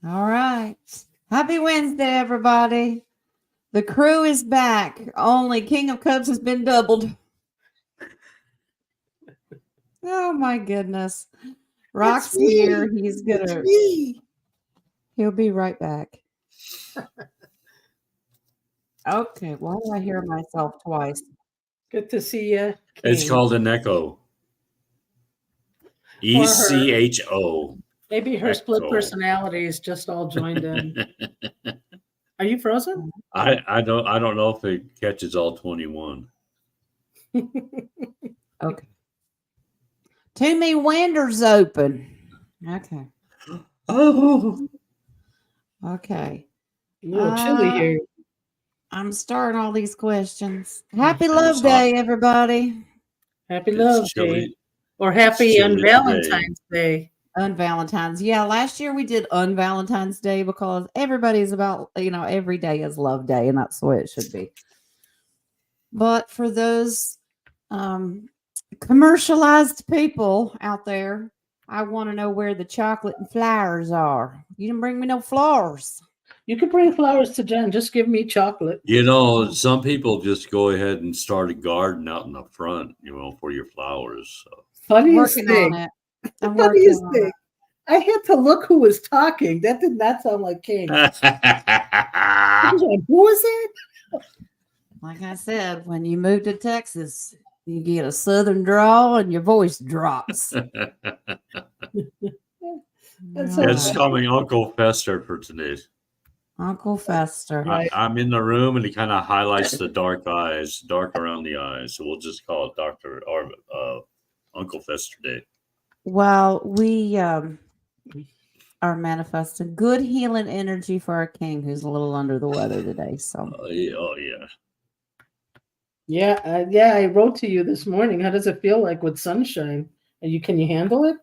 All right. Happy Wednesday, everybody. The crew is back. Only King of Cups has been doubled. Oh my goodness. Rock's here. He's gonna. He'll be right back. Okay. Why do I hear myself twice? Good to see you. It's called an echo. ECHO. Maybe her split personality is just all joined in. Are you frozen? I don't know if it catches all 21. Okay. Too many windows open. Okay. Oh. Okay. A little chilly here. I'm starting all these questions. Happy Love Day, everybody. Happy Love Day. Or happy Valentine's Day. Valentine's. Yeah, last year we did Valentine's Day because everybody's about, every day is Love Day, and that's the way it should be. But for those commercialized people out there, I want to know where the chocolate and flowers are. You didn't bring me no flowers. You could bring flowers to Jen. Just give me chocolate. Some people just go ahead and start a garden out in the front, for your flowers. So. Funniest thing. Funniest thing. I had to look who was talking. That did not sound like King. Who was it? Like I said, when you move to Texas, you get a southern drawl and your voice drops. Just call me Uncle Fester for today. Uncle Fester. I'm in the room, and he kind of highlights the dark around the eyes. So we'll just call it Uncle Fester Day. Well, we are manifesting good healing energy for our king, who's a little under the weather today. So, yeah. I wrote to you this morning. How does it feel like with sunshine? Can you handle it?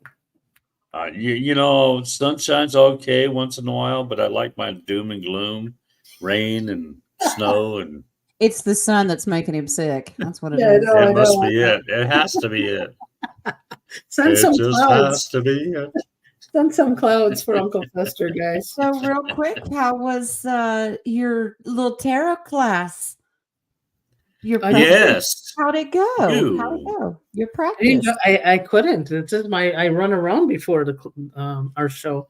Sunshine's okay once in a while, but I like my doom and gloom, rain and snow, and it's the sun that's making him sick. That's what it is. It must be it. It has to be it. Send some clouds. Has to be it. Send some clouds for Uncle Fester, guys. So real quick, how was your little tarot class? Your practice? Yes. How'd it go? Your practice? I couldn't. It's just I run around before our show.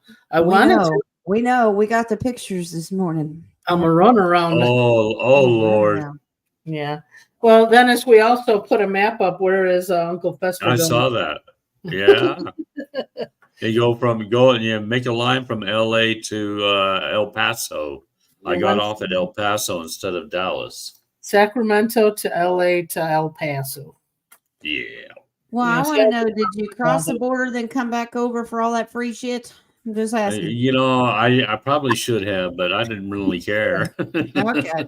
We know. We got the pictures this morning. I'm a run around. Oh Lord. Yeah. Well, Dennis, we also put a map up. Where is Uncle Fester? I saw that. Yeah. You make a line from LA to El Paso. I got off at El Paso instead of Dallas. Sacramento to LA to El Paso. Yeah. Well, I want to know, did you cross the border, then come back over for all that free shit? I'm just asking. I probably should have, but I didn't really care. Okay.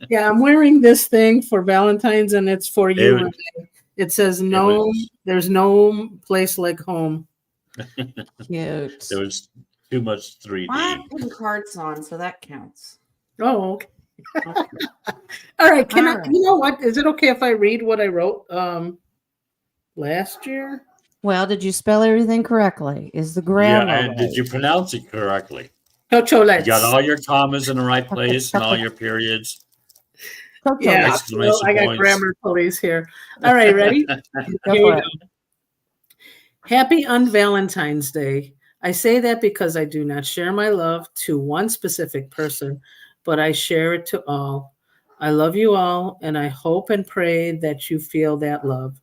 Yeah, I'm wearing this thing for Valentine's, and it's for you. It says there's no place like home. Cute. There was too much 3D. I put cards on, so that counts. Oh, okay. All right. You know what? Is it okay if I read what I wrote last year? Well, did you spell everything correctly? Is the grammar and did you pronounce it correctly? You got all your commas in the right place and all your periods. Yeah, I got grammar police here. All right, ready? Here we go. Happy Valentine's Day. I say that because I do not share my love to one specific person, but I share it to all. I love you all, and I hope and pray that you feel that love.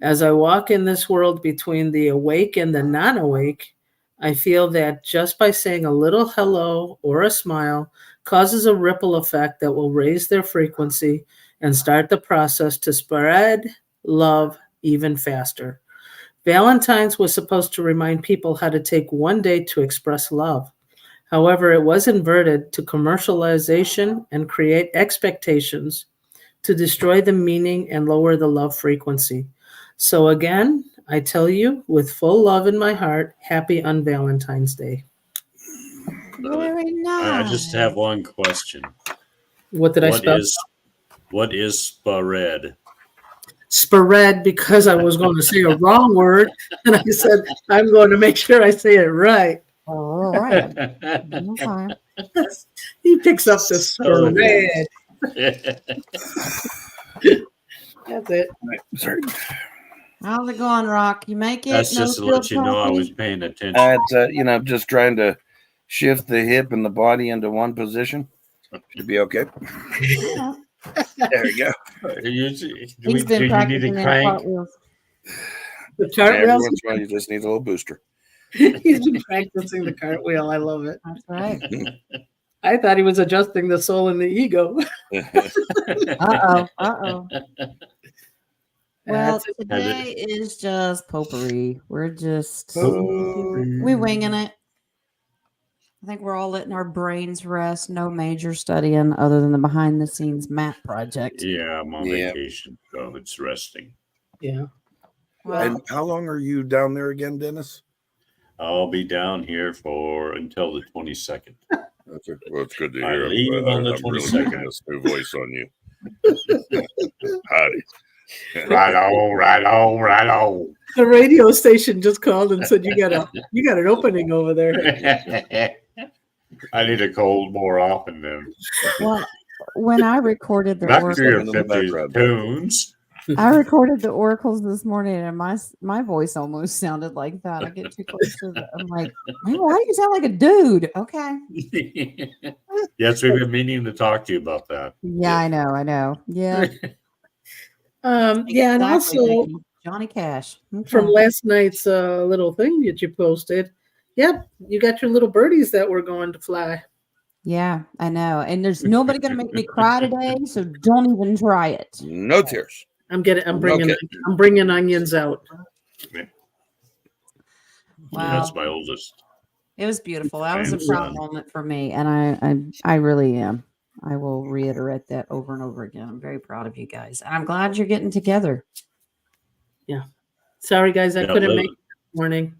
As I walk in this world between the awake and the non-awake, I feel that just by saying a little hello or a smile causes a ripple effect that will raise their frequency and start the process to spread love even faster. Valentine's was supposed to remind people how to take one day to express love. However, it was inverted to commercialization and create expectations to destroy the meaning and lower the love frequency. So again, I tell you with full love in my heart, happy Valentine's Day. Very nice. I just have one question. What did I spell? What is spread? Spread, because I was going to say a wrong word, and I said I'm going to make sure I say it right. All right. Okay. He picks up the thread. That's it. Sorry. How's it going, Rock? You make it? That's just to let you know I was paying attention. It's just trying to shift the hip and the body into one position. Should be okay. Yeah. There we go. He's been practicing in cartwheels. The cartwheels. Every once in a while, you just need a little booster. He's been practicing the cartwheel. I love it. That's right. I thought he was adjusting the soul and the ego. Uh-oh. Well, today is just potpourri. We're just we winging it. I think we're all letting our brains rest. No major studying other than the behind the scenes map project. Yeah, I'm on vacation, so it's resting. Yeah. Well, And how long are you down there again, Dennis? I'll be down here until the 22nd. Okay. Well, it's good to I hear. leave on the I'm really 22nd. making this new voice on you. Howdy. Right on. The radio station just called and said you got an opening over there. I need a cold more often then. well, when I recorded the Back to oracle, your in the 50s background. tunes. I recorded the oracles this morning, and my voice almost sounded like that. I get too close to it. I'm like, man, why do you sound like a dude? Okay. Yes, we've been meaning to talk to you about that. Yeah, I know. Yeah. Yeah, and Exactly, also Vicky. Johnny Cash. Okay. from last night's little thing that you posted. Yep, you got your little birdies that were going to fly. Yeah, I know. And there's nobody going to make me cry today, so don't even try it. No tears. I'm bringing onions out. Wow. That's my oldest. It was beautiful. That was a Grandson. proud moment for me, and I really am. I will reiterate that over and over again. I'm very proud of you guys, and I'm glad you're getting together. Yeah. Sorry, guys, I couldn't make it this morning.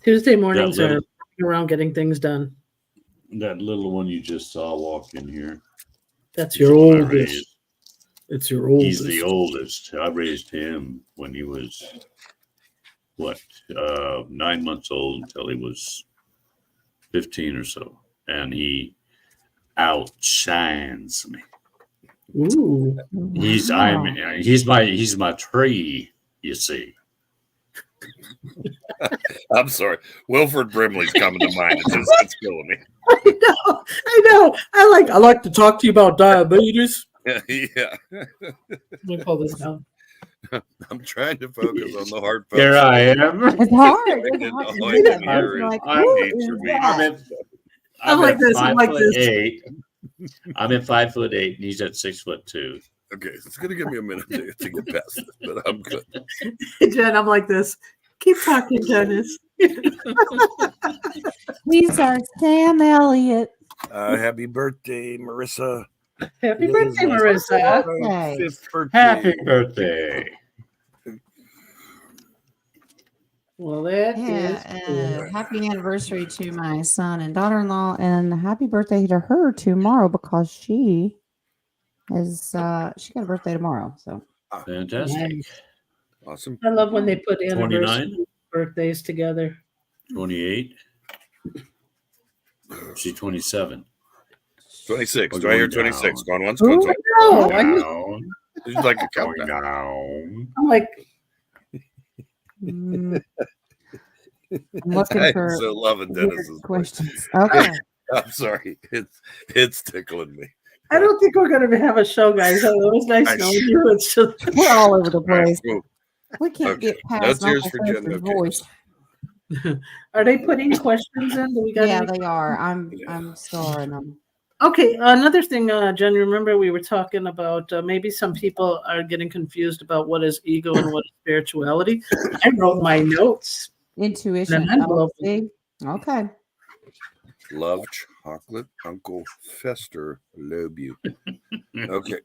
Tuesday mornings are around getting things done. That little one you just saw walk in here. That's your oldest. It's your oldest. He's the oldest. I raised him when he was 9 months old until he was 15 or so, and he outshines me. Ooh. He's my tree. You see. I'm sorry. Wilford Brimley's coming to mind. It's killing me. I know. I like to talk to you about diabetes. Yeah. Let me pull this down. I'm trying to focus on the hard. Here I am. It's hard. I'm like this. I'm like this. 8. I'm at 5'8", and he's at 6'2". Okay, it's going to give me a minute to get past this, but I'm good. Jen, I'm like this. Keep talking, Dennis. These are Sam Elliott. Happy birthday, Marissa. Happy birthday, Marissa. Okay. 5th birthday. Happy birthday. Well, that is happy anniversary to my son and daughter-in-law, and happy birthday to her tomorrow because she got a birthday tomorrow. So fantastic. Nice. Awesome. I love when they put 29? birthdays together. 28. She's 27. 26. We're Do I hear going 26? down. Going once, going twice. No, Down. It's like a Going countdown. down. I'm like, I'm looking I'm for so loving weird Dennis's questions. Okay. I'm sorry. It's tickling me. I don't think we're going to have a show, guys. It was nice knowing you. It's just We're all over the All right, place. cool. We can't get No past tears Uncle for Jen. Foster's Okay. voice. Are they putting questions in? Do we got Yeah, any? they are. I'm starring them. Okay, another thing, Jen, remember we were talking about maybe some people are getting confused about what is ego and what is spirituality. I wrote my notes. Intuition. An envelope. See? Okay. Love chocolate, Uncle Fester. Love you. Okay.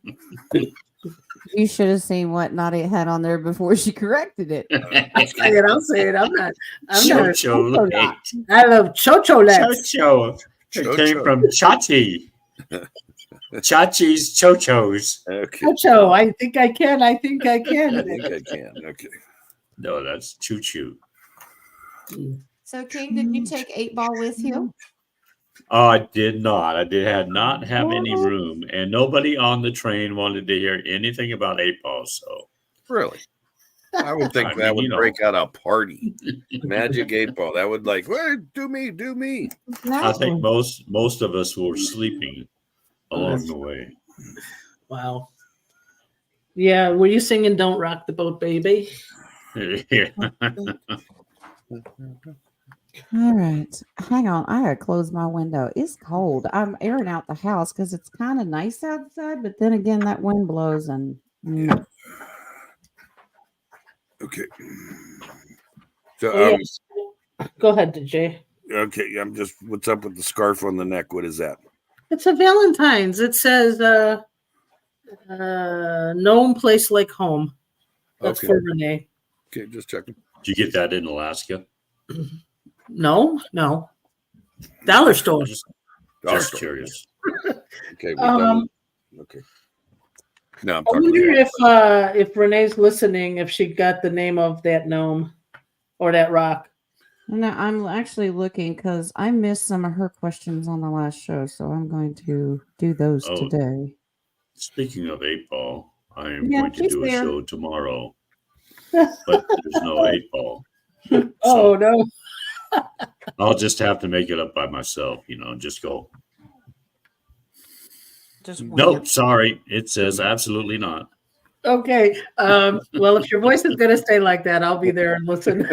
You should have seen what Nadia had on there before she corrected it. I'll say it. I'm not. Chocho. I love chocho-lettes. Chocho. It came from Chachi. Chachi's Chochos. Okay. Chocho. I think I can. I think I can. Okay. No, that's Choo Choo. So, King, did you take 8-ball with you? I did not. Had not have any room, and nobody on the train wanted to hear anything about 8-ball. So, really, I would think that would break out a party. Magic 8-ball. That would do me. I think most of us were sleeping along the way. Wow. Yeah, were you singing "Don't Rock the Boat, Baby"? Yeah. All right. Hang on. I gotta close my window. It's cold. I'm airing out the house because it's kind of nice outside, but then again, that wind blows and no. Okay. So Yes. Go ahead, Jay. Okay, I'm just. What's up with the scarf on the neck? What is that? It's a Valentine's. It says "No place like home." That's for Renee. Okay, just checking. Did you get that in Alaska? No. Dollar store. Just curious. Okay. Okay. No, I'm I talking wonder if Renee's listening, if she got the name of that gnome or that rock. No, I'm actually looking because I missed some of her questions on the last show, so I'm going to do those today. Speaking of 8-ball, I am going to do a show tomorrow, but there's no 8-ball. Oh, no. I'll just have to make it up by myself, just go. Nope, sorry. It says absolutely not. Okay. Well, if your voice is going to stay like that, I'll be there and listen.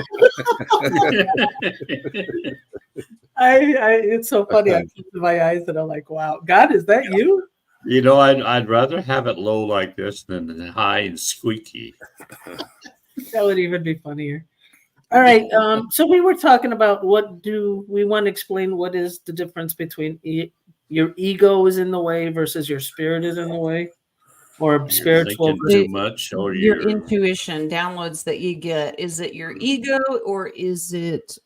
It's so funny. I close my eyes and I'm like, wow, God, is that you? I'd rather have it low like this than high and squeaky. That would even be funnier. All right. So we were talking about what do we want to explain what is the difference between your ego is in the way versus your spirit is in the way, or spiritual too much, or your intuition downloads that you get. Is it your ego or is it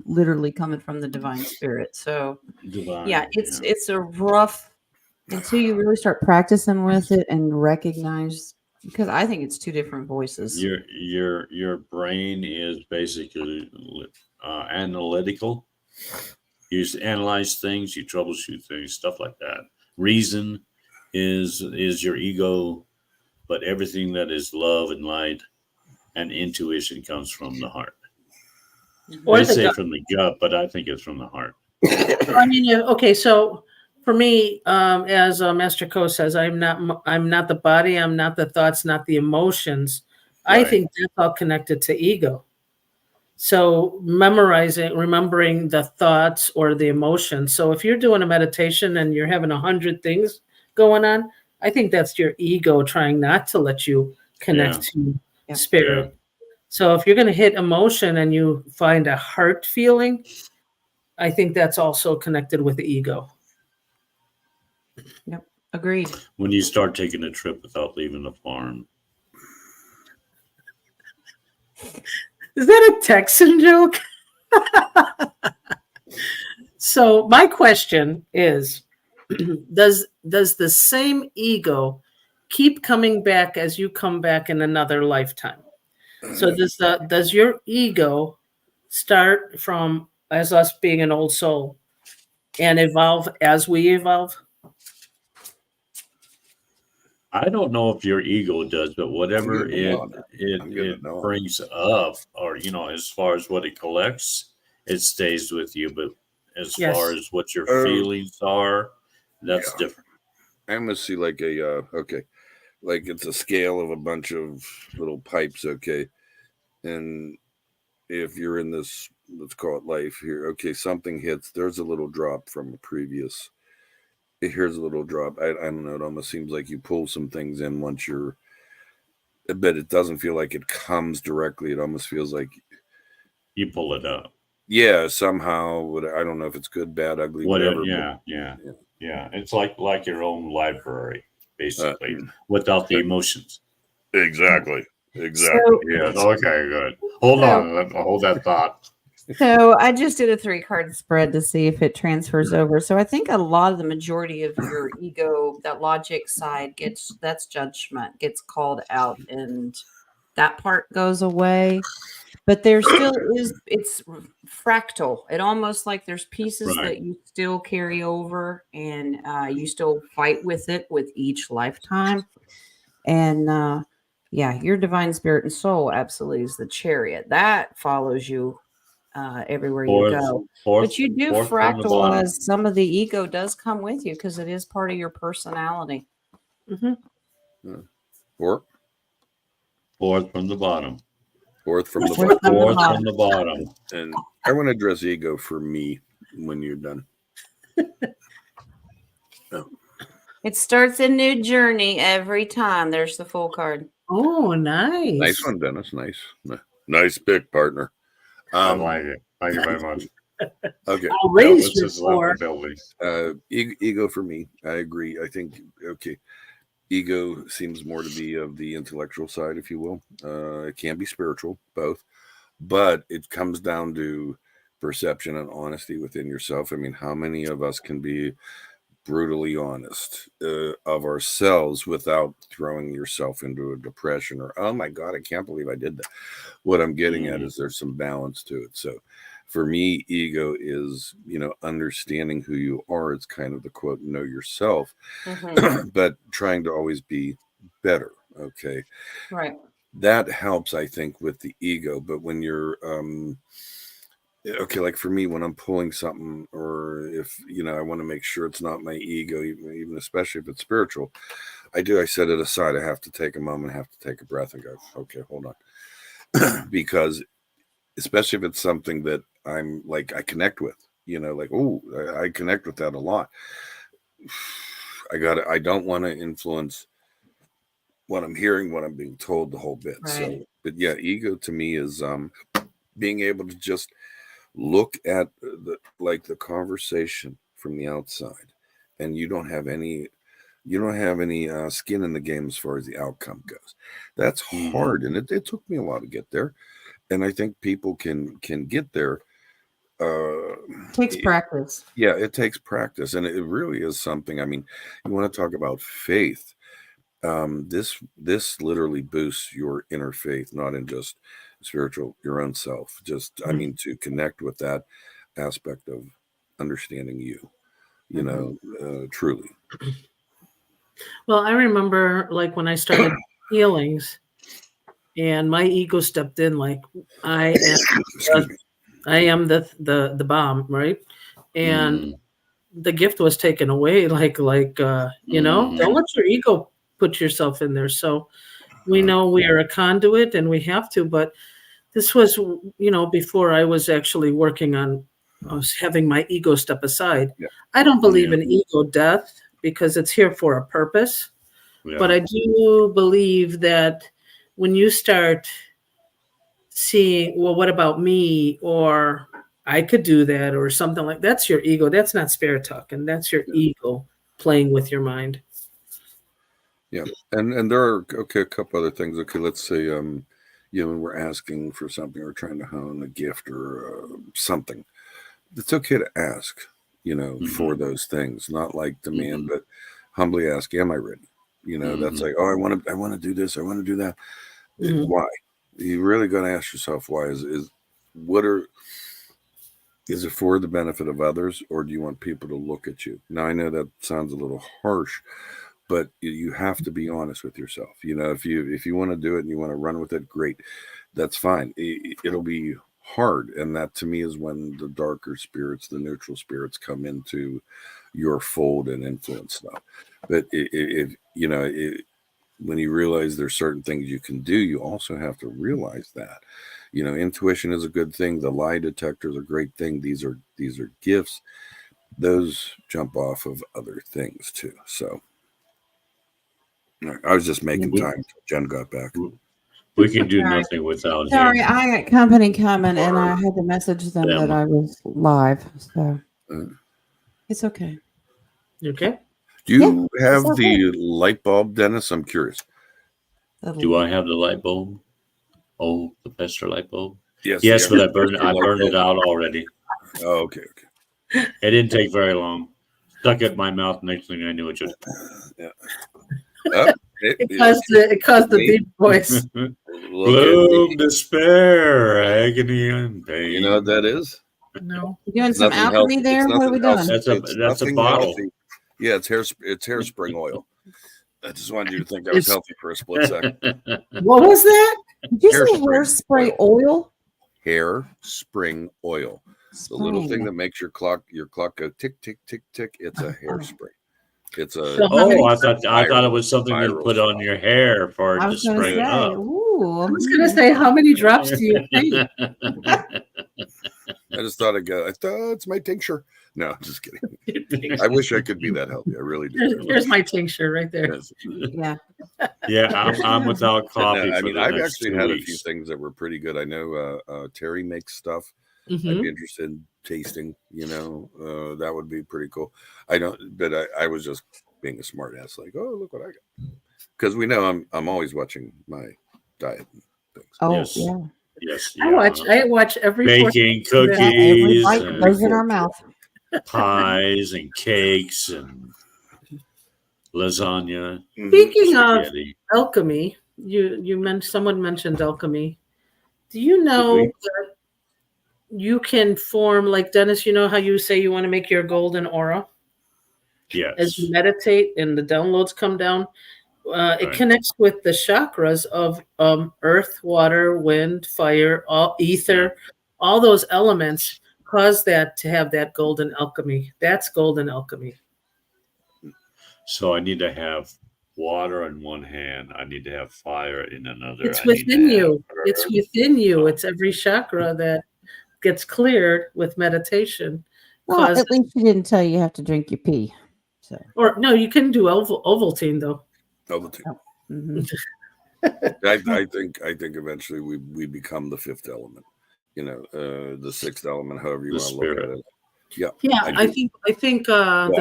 literally coming from the divine spirit? So it's a rough until you really start practicing with it and recognize, because I think it's two different voices. Your brain is basically analytical. You analyze things, you troubleshoot things, stuff like that. Reason is your ego, but everything that is love and light and intuition comes from the heart. They say from the gut, but I think it's from the heart. I mean, okay, so for me, as Master Ko says, I'm not the body, I'm not the thoughts, not the emotions. Right. I think that's all connected to ego. So remembering the thoughts or the emotions. So if you're doing a meditation and you're having 100 things going on, I think that's your ego trying not to let you connect to spirit. Yeah. So if you're going to hit emotion and you find a heart feeling, I think that's also connected with the ego. Yep, agreed. When you start taking a trip without leaving the farm. Is that a Texan joke? So my question is, does the same ego keep coming back as you come back in another lifetime? So does your ego start from as us being an old soul and evolve as we evolve? I don't know if your ego does, but whatever it brings up, or as far as what it collects, it stays with you. But as far as what your feelings are, that's different. I must see like it's a scale of a bunch of little pipes, okay? And if you're in this, let's call it life here, okay, something hits, there's a little drop from a previous. Here's a little drop. I don't know. It almost seems like you pull some things in once you're, but it doesn't feel like it comes directly. It almost feels like you pull it up. Yeah, somehow. I don't know if it's good, bad, ugly, whatever. Yeah. It's like your own library, basically, without the emotions. Exactly. So, yes. Okay, good. Hold on. Hold that thought. So I just did a 3-card spread to see if it transfers over. So I think a lot of the majority of your ego, that logic side that's judgment, gets called out and that part goes away. But there still is, it's fractal. It almost like there's pieces Right. that you still carry over, and you still fight with it with each lifetime. And yeah, your divine spirit and soul absolutely is the chariot that follows you everywhere you go. But you do fractalize. Some of the ego does come with you because it is part of your personality. Mm-hmm. Fourth from the bottom. Fourth from the Fourth bottom. from the bottom. And I want to address ego for me when you're done. Oh. It starts a new journey every time. There's the full card. Oh, nice. Nice one, Dennis. Nice pick, partner. I like it. Thank you very much. Okay. I'll raise your score. Ego for me. I agree. I think, okay. Ego seems more to be of the intellectual side, if you will. It can be spiritual, both. But it comes down to perception and honesty within yourself. I mean, how many of us can be brutally honest of ourselves without throwing yourself into a depression or, oh my God, I can't believe I did that. What I'm getting at is there's some balance to it. So for me, ego is, understanding who you are. It's kind of the quote, know yourself, but trying to always be better. Okay. Right. That helps, I think, with the ego. But when you're, okay, like for me, when I'm pulling something, or if, I want to make sure it's not my ego, even especially if it's spiritual, I set it aside. I have to take a moment, I have to take a breath and go, okay, hold on. Because especially if it's something that I'm like, I connect with, like, oh, I connect with that a lot. I don't want to influence what I'm hearing, what I'm being told the whole bit. Right. So, but yeah, ego to me is being able to just look at the conversation from the outside, and you don't have any skin in the game as far as the outcome goes. That's hard, and it took me a while to get there, and I think people can get there. It takes practice. Yeah, it takes practice, and it really is something. I mean, you want to talk about faith. This literally boosts your inner faith, not in just spiritual, your own self. Just, I mean, to connect with that aspect of understanding you, truly. Well, I remember like when I started healings, and my ego stepped in, like I am the bomb, right? And the gift was taken away, like don't let your ego put yourself in there. So we know we are a conduit and we have to, but this was, before I was actually working on having my ego step aside. Yeah. I don't believe in ego death because it's here for a purpose. Yeah. But I do believe that when you start seeing, well, what about me? Or I could do that, or something like that's your ego. That's not spirit talk, and that's your ego playing with your mind. Yeah, and there are a couple other things. Okay, let's say when we're asking for something or trying to hone a gift or something, it's okay to ask, for those things. Not like demand, but humbly ask, "Am I ready?" That's like, "Oh, I want to do this. I want to do that." Why? You really got to ask yourself why. Is it for the benefit of others, or do you want people to look at you? Now, I know that sounds a little harsh, but you have to be honest with yourself. If you want to do it and you want to run with it, great. That's fine. It'll be hard. And that to me is when the darker spirits, the neutral spirits come into your fold and influence stuff. But when you realize there's certain things you can do, you also have to realize that, intuition is a good thing. The lie detector is a great thing. These are gifts. Those jump off of other things too. So I was just making time until Jen got back. We can do nothing without him. Sorry, I got company coming, and I had to message them that I was live. So it's okay. Okay. Do you have the light bulb, Dennis? I'm curious. Do I have the light bulb? Oh, the Pester light bulb? Yes, but I burned it out already. Oh, okay. It didn't take very long. Stuck it in my mouth. Next thing I knew, it just. It caused the deep voice. Gloom, despair, agony, and pain. You know what that is? No. You doing some alchemy there? What are we doing? That's a bottle. Healthy. Yeah, it's hairspring oil. I just wanted you to think I was healthy for a split second. What was that? Did you say hairspray oil? Hairspring oil. The little thing that makes your clock go tick, tick, tick, tick. It's a hairspray. It's a. I thought it was something you put on your hair for it to spring it up. I was going to say, how many drops do you take? I just thought it's my tincture. No, just kidding. I wish I could be that healthy. I really do. Here's my tincture right there. Yeah. Yeah, I'm without coffee. I mean, I've actually had a few things that were pretty good. I know Terry makes stuff. Mm-hmm. I'd be interested in tasting. That would be pretty cool. I don't, but I was just being a smart ass, like, oh, look what I got, because we know I'm always watching my diet and things. Oh, yes. yeah. Yes, I watch every baking cookies, goes in our mouth. Pies and cakes and lasagna. Speaking of alchemy, someone mentioned alchemy. Do you know that you can form, like Dennis? You know how you say you want to make your golden aura? Yes. As you meditate and the downloads come down. It connects with the chakras of earth, water, wind, fire, ether, all those elements cause that to have that golden alchemy. That's golden alchemy. So I need to have water in one hand. I need to have fire in another. It's within you. It's within you. It's every chakra that gets cleared with meditation. Well, at least she didn't tell you have to drink your pee. So. Or no, you can do Ovaltine though. Ovaltine. Oh. Mm-hmm. I think eventually we become the fifth element. The sixth element, however you want to look at it. Yeah. Yeah, I think God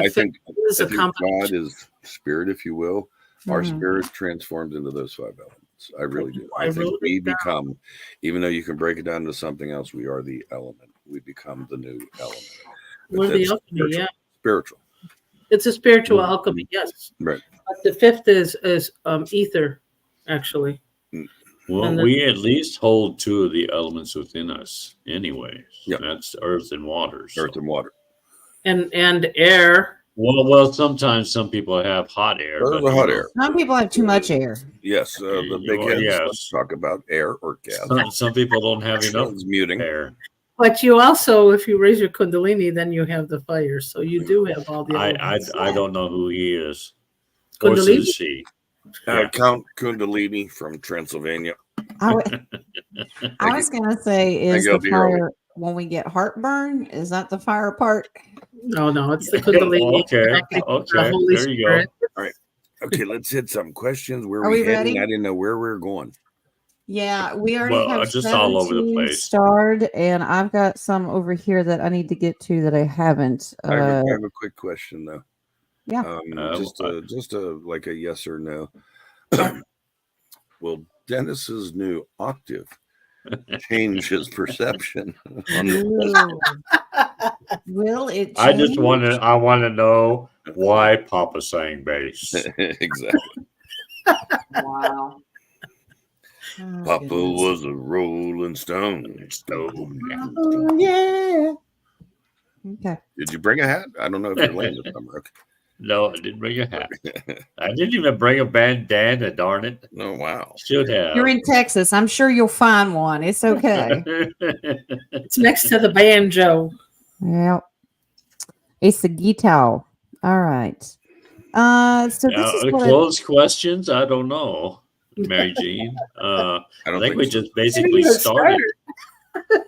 is spirit, if you will. Our spirit transforms into those five elements. I really do. I think we become, even though you can break it down to something else, we are the element. We become the new element. We're the alchemy, spiritual. It's a spiritual alchemy, yes. Right. But the fifth is ether, actually. Well, we at least hold two of the elements within us anyway. Yeah. That's earth and water. Earth and water. And air. Well, sometimes some people have hot air. Hot air. Some people have too much air. Yes. The big heads. Yes. Let's talk about air or gas. Some people don't have enough air. But you also, if you raise your Kundalini, then you have the fire. So you do have all the elements. I don't know who he is. Kundalini? Or is she? Count Kundalini from Transylvania. I was going to say, is the fire when we get heartburn? Is that the fire part? No, it's the Kundalini. Okay. There you go. All right. Okay, let's hit some questions. Where are we heading? I didn't know where we were going. Yeah, we already have just all over the place. Starred, and I've got some over here that I need to get to that I haven't. I have a quick question though. Yeah. Just like a yes or no. Will Dennis's new octave change his perception? Will it change? I want to know why Papa sang bass. Exactly. Wow. Papa was a rolling stone. Oh, yeah. Okay. Did you bring a hat? I don't know if you're laying this summer. Okay. No, I didn't bring a hat. I didn't even bring a bandana, darn it. Oh, wow. Should have. You're in Texas. I'm sure you'll find one. It's okay. It's next to the banjo. Yeah. It's a guitar. All right. So this is closed questions? I don't know. Mary Jean. I think we just basically started.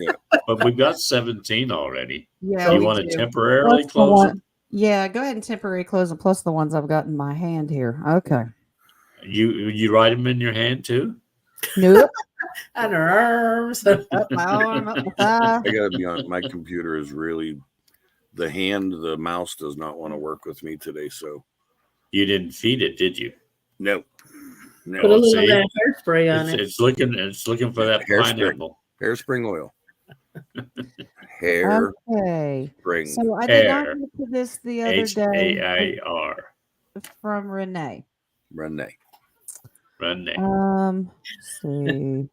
Yeah. But we've got 17 already. Yeah. You want to temporarily close them? Yeah, go ahead and temporarily close them, plus the ones I've got in my hand here. Okay. You write them in your hand too? Nope. On her arms. Up my arm, up my thigh. I gotta be honest, my computer is really the mouse does not want to work with me today, so you didn't feed it, did you? No. Put a little of that hairspray on it. It's looking for that pineapple. Hairspring oil. Hair. Okay. Spring. So I did not look at this the other day. HAIR. From Renee. Redneck. Let's see.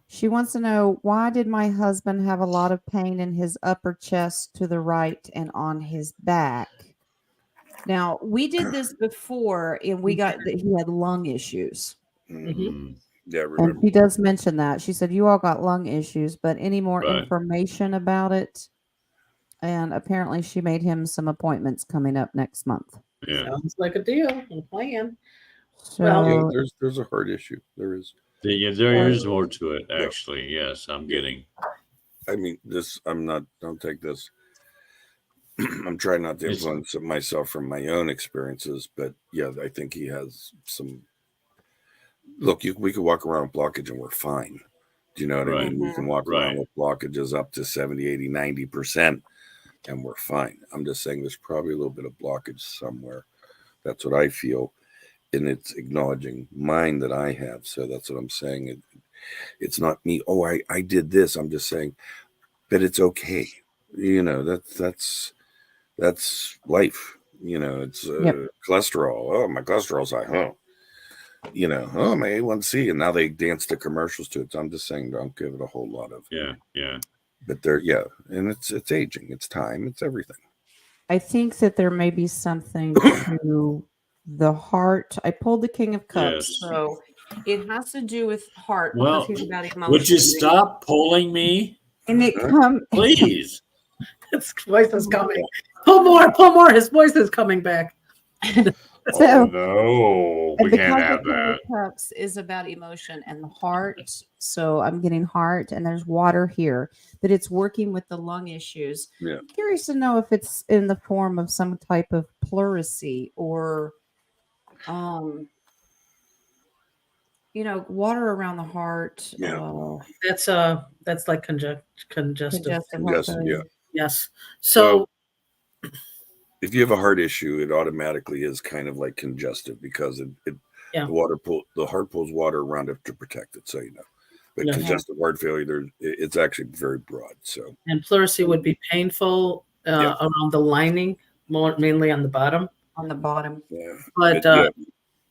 She wants to know, why did my husband have a lot of pain in his upper chest to the right and on his back? Now, we did this before and we got that he had lung issues. Mm. Yeah, I And remember. she does mention that. She said, you all got lung issues, but any more Right. information about it? And apparently she made him some appointments coming up next month. Yeah. Sounds like a deal, a plan. So Yeah, there's a heart issue. There is. Yeah, there is more to it, actually. Yes, I'm getting. I mean, don't take this. I'm trying not to influence myself from my own experiences, but yeah, I think he has some. Look, we could walk around with blockage and we're fine. Do you know what I mean? We can walk around with blockages up to 70, 80, 90%, and we're fine. I'm just saying there's probably a little bit of blockage somewhere. That's what I feel. And it's acknowledging mine that I have. So that's what I'm saying. It's not me. Oh, I did this. I'm just saying that it's okay. You know, that's life. You know, it's cholesterol. Oh, my cholesterol's high. Oh, you know, oh, my A1C. And now they dance to commercials to it. So I'm just saying, don't give it a whole lot of. Yeah. But and it's aging. It's time. It's everything. I think that there may be something to the heart. I pulled the King of Cups, so it has to do with heart. Well, because he's about emotion. would you stop pulling me? And it comes, please. His voice is coming. Pull more. His voice is coming back. So, no, we can't have that. Cups is about emotion and the heart. So I'm getting heart, and there's water here, but it's working with the lung issues. Yeah. I'm curious to know if it's in the form of some type of pleurisy or, water around the heart. Yeah. That's like congestive. Yeah. Yes. So. If you have a heart issue, it automatically is kind of like congestive because the heart pulls water around it to protect it. So but congestive heart failure, it's actually very broad. So pleurisy would be painful around the lining, mainly on the bottom. On the bottom, But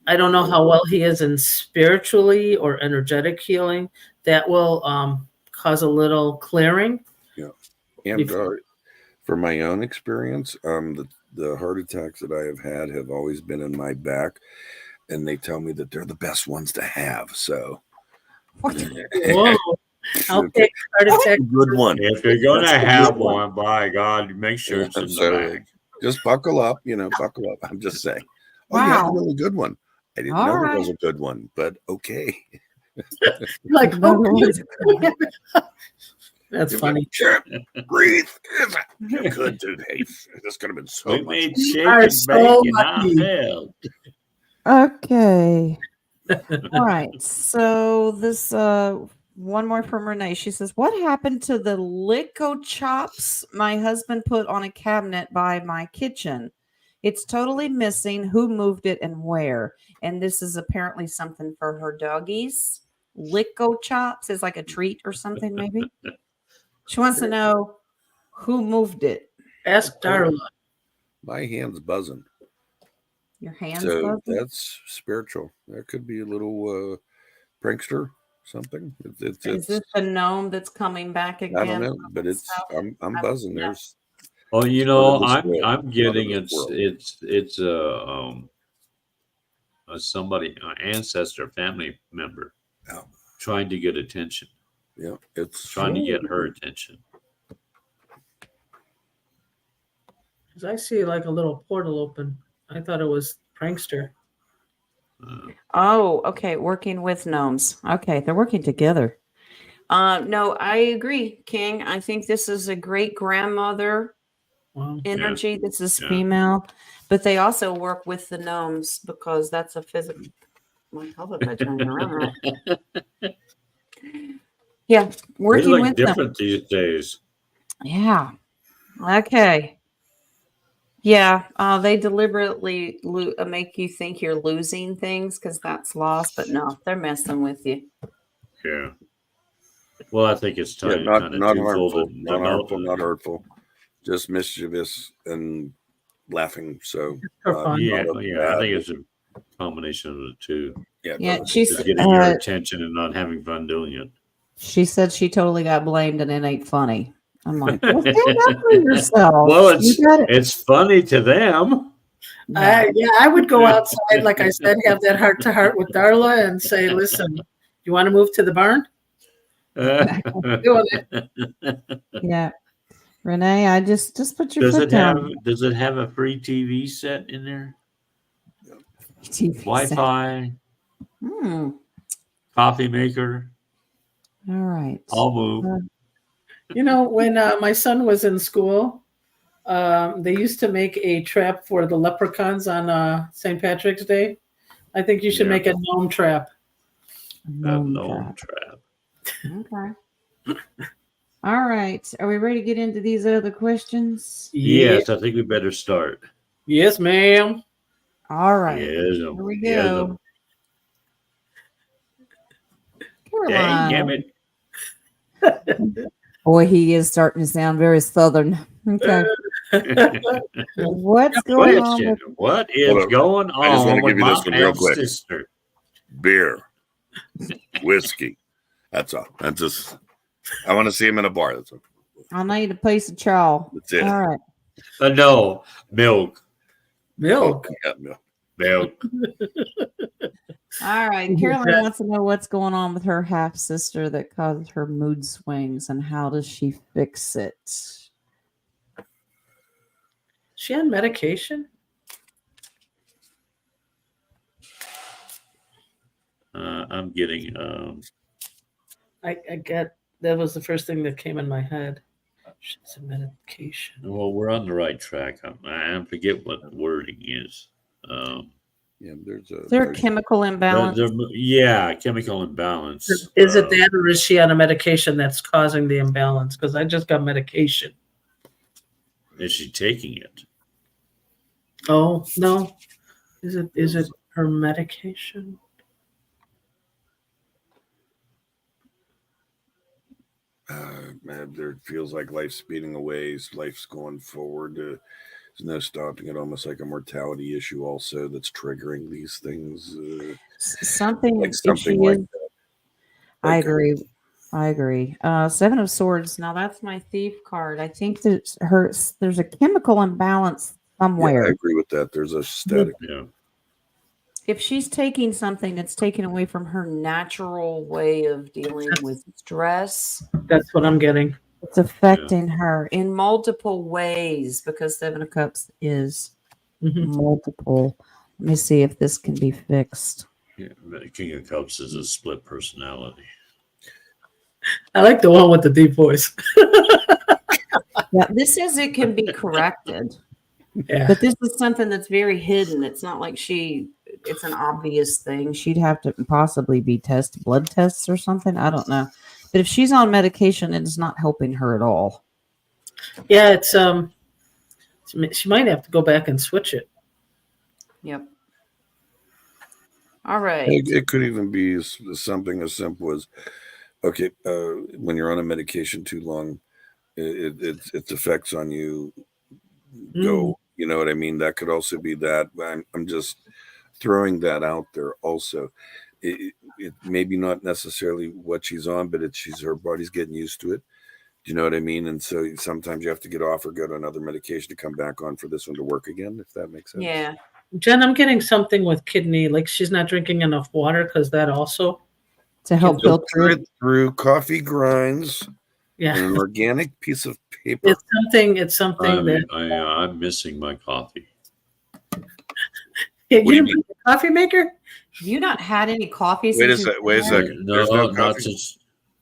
I don't know how well he is in spiritually or energetic healing. That will cause a little clearing. Yeah, and from my own experience, the heart attacks that I have had have always been in my back, and they tell me that they're the best ones to have. So, whoa! I'll take heart attack. Good one. If you're going to have one, by God, make sure it's in the back. Just buckle up. Buckle up. I'm just saying. Oh, wow. You have a really good one. I didn't know it was a good one, but okay. Like, that's funny. Breathe. You could, dude. Hey, this could have been so much. Made shake and bake. Okay. All right. So this one more from Renee. She says, what happened to the Lico chops my husband put on a cabinet by my kitchen? It's totally missing. Who moved it and where? And this is apparently something for her doggies. Lico chops is like a treat or something, maybe. She wants to know who moved it. Ask Darla. My hand's buzzing. Your hand's buzzing? That's spiritual. That could be a little prankster, something. Is this the gnome that's coming back again? I don't know, but I'm buzzing. There's. Well, I'm getting it's somebody, an ancestor, family member, trying to get attention. Yeah, it's trying to get her attention. Because I see like a little portal open. I thought it was prankster. Oh, okay. Working with gnomes. Okay, they're working together. No, I agree, King. I think this is a great grandmother energy. This is female, but they also work with the gnomes because that's a physical. My help if I turn it around right. Yeah, working with different them. these days. Yeah. Okay. Yeah, they deliberately make you think you're losing things because that's lost, but no, they're messing with you. Yeah. Well, I think it's time. Not harmful, not hurtful, just mischievous and laughing. So I think it's combination of the two. Yeah, she's Just getting your attention and not having fun doing it. She said she totally got blamed and it ain't funny. I'm like, well, stand up for yourself. Well, it's funny to them. I would go outside, like I said, have that heart-to-heart with Darla and say, listen, you want to move to the barn? Doing it. Yeah. Renee, I just put your foot down. Does it have a free TV set in there? TV Wi-Fi? Coffee maker? All right. I'll move. When my son was in school, they used to make a trap for the leprechauns on St. Patrick's Day. I think you should make a gnome trap. A gnome trap. Okay. All right. Are we ready to get into these other questions? Yes, I think we better start. Yes, ma'am. All right. Yes, here we go. Dang it. Boy, he is starting to sound very southern. Okay. What's going on? What is going on? I just want to give you this one real quick. Sister. Beer, whiskey. That's all. That's just. I want to see him in a bar. That's all. I need a piece of chaw. That's it. All right. No, milk. Milk. Yeah, milk. Milk. All right. Caroline wants to know what's going on with her half sister that causes her mood swings and how does she fix it? She on medication? I'm getting. I get that was the first thing that came in my head. She's on medication. Well, we're on the right track. I forget what the wording is. There's a chemical imbalance. Chemical imbalance. Is it that, or is she on a medication that's causing the imbalance? Because I just got medication. Is she taking it? Oh no, is it her medication? There feels like life's speeding away. Life's going forward. There's no stopping it. Almost like a mortality issue, also that's triggering these things. Something like that. I agree. Seven of Swords. Now that's my thief card. I think there's a chemical imbalance somewhere. Yeah, I agree with that. There's a static. Yeah. If she's taking something that's taken away from her natural way of dealing with stress, that's what I'm getting. It's affecting her in multiple ways because Seven of Cups is multiple. Let me see if this can be fixed. Yeah, King of Cups is a split personality. I like the one with the deep voice. Yeah, this says it can be corrected. Yeah. But this is something that's very hidden. It's not like it's an obvious thing. She'd have to possibly be blood tests or something. I don't know. But if she's on medication, it's not helping her at all. Yeah, it's she might have to go back and switch it. Yep. All right. It could even be something as simple as, okay, when you're on a medication too long, its effects on you go. You know what I mean? That could also be that. I'm just throwing that out there. Also, it maybe not necessarily what she's on, but her body's getting used to it. Do you know what I mean? And so sometimes you have to get off or go to another medication to come back on for this one to work again, if that makes sense. Yeah. Jen, I'm getting something with kidney, like she's not drinking enough water because that also to help filter it through coffee grinds. Yeah, and an organic piece of paper. It's something that I'm missing my coffee. You didn't bring a coffee maker? Have you not had any coffee? Wait a second. No coffee.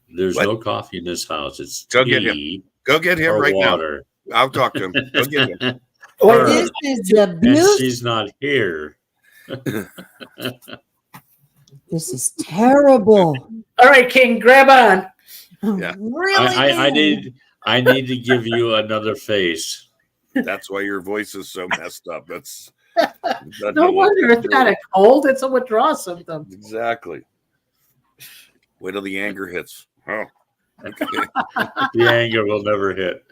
There's no coffee in this house. It's Go get him. Go get him right water. Now. I'll talk to him. Go get him. This is abuse. And she's not here. This is terrible. All right, King, grab on. Yeah. Really? I need to give you another face. That's why your voice is so messed up. That's no wonder it's not a cold. It's a withdrawal symptom. Exactly. Wait till the anger hits. Oh, okay. The anger will never hit.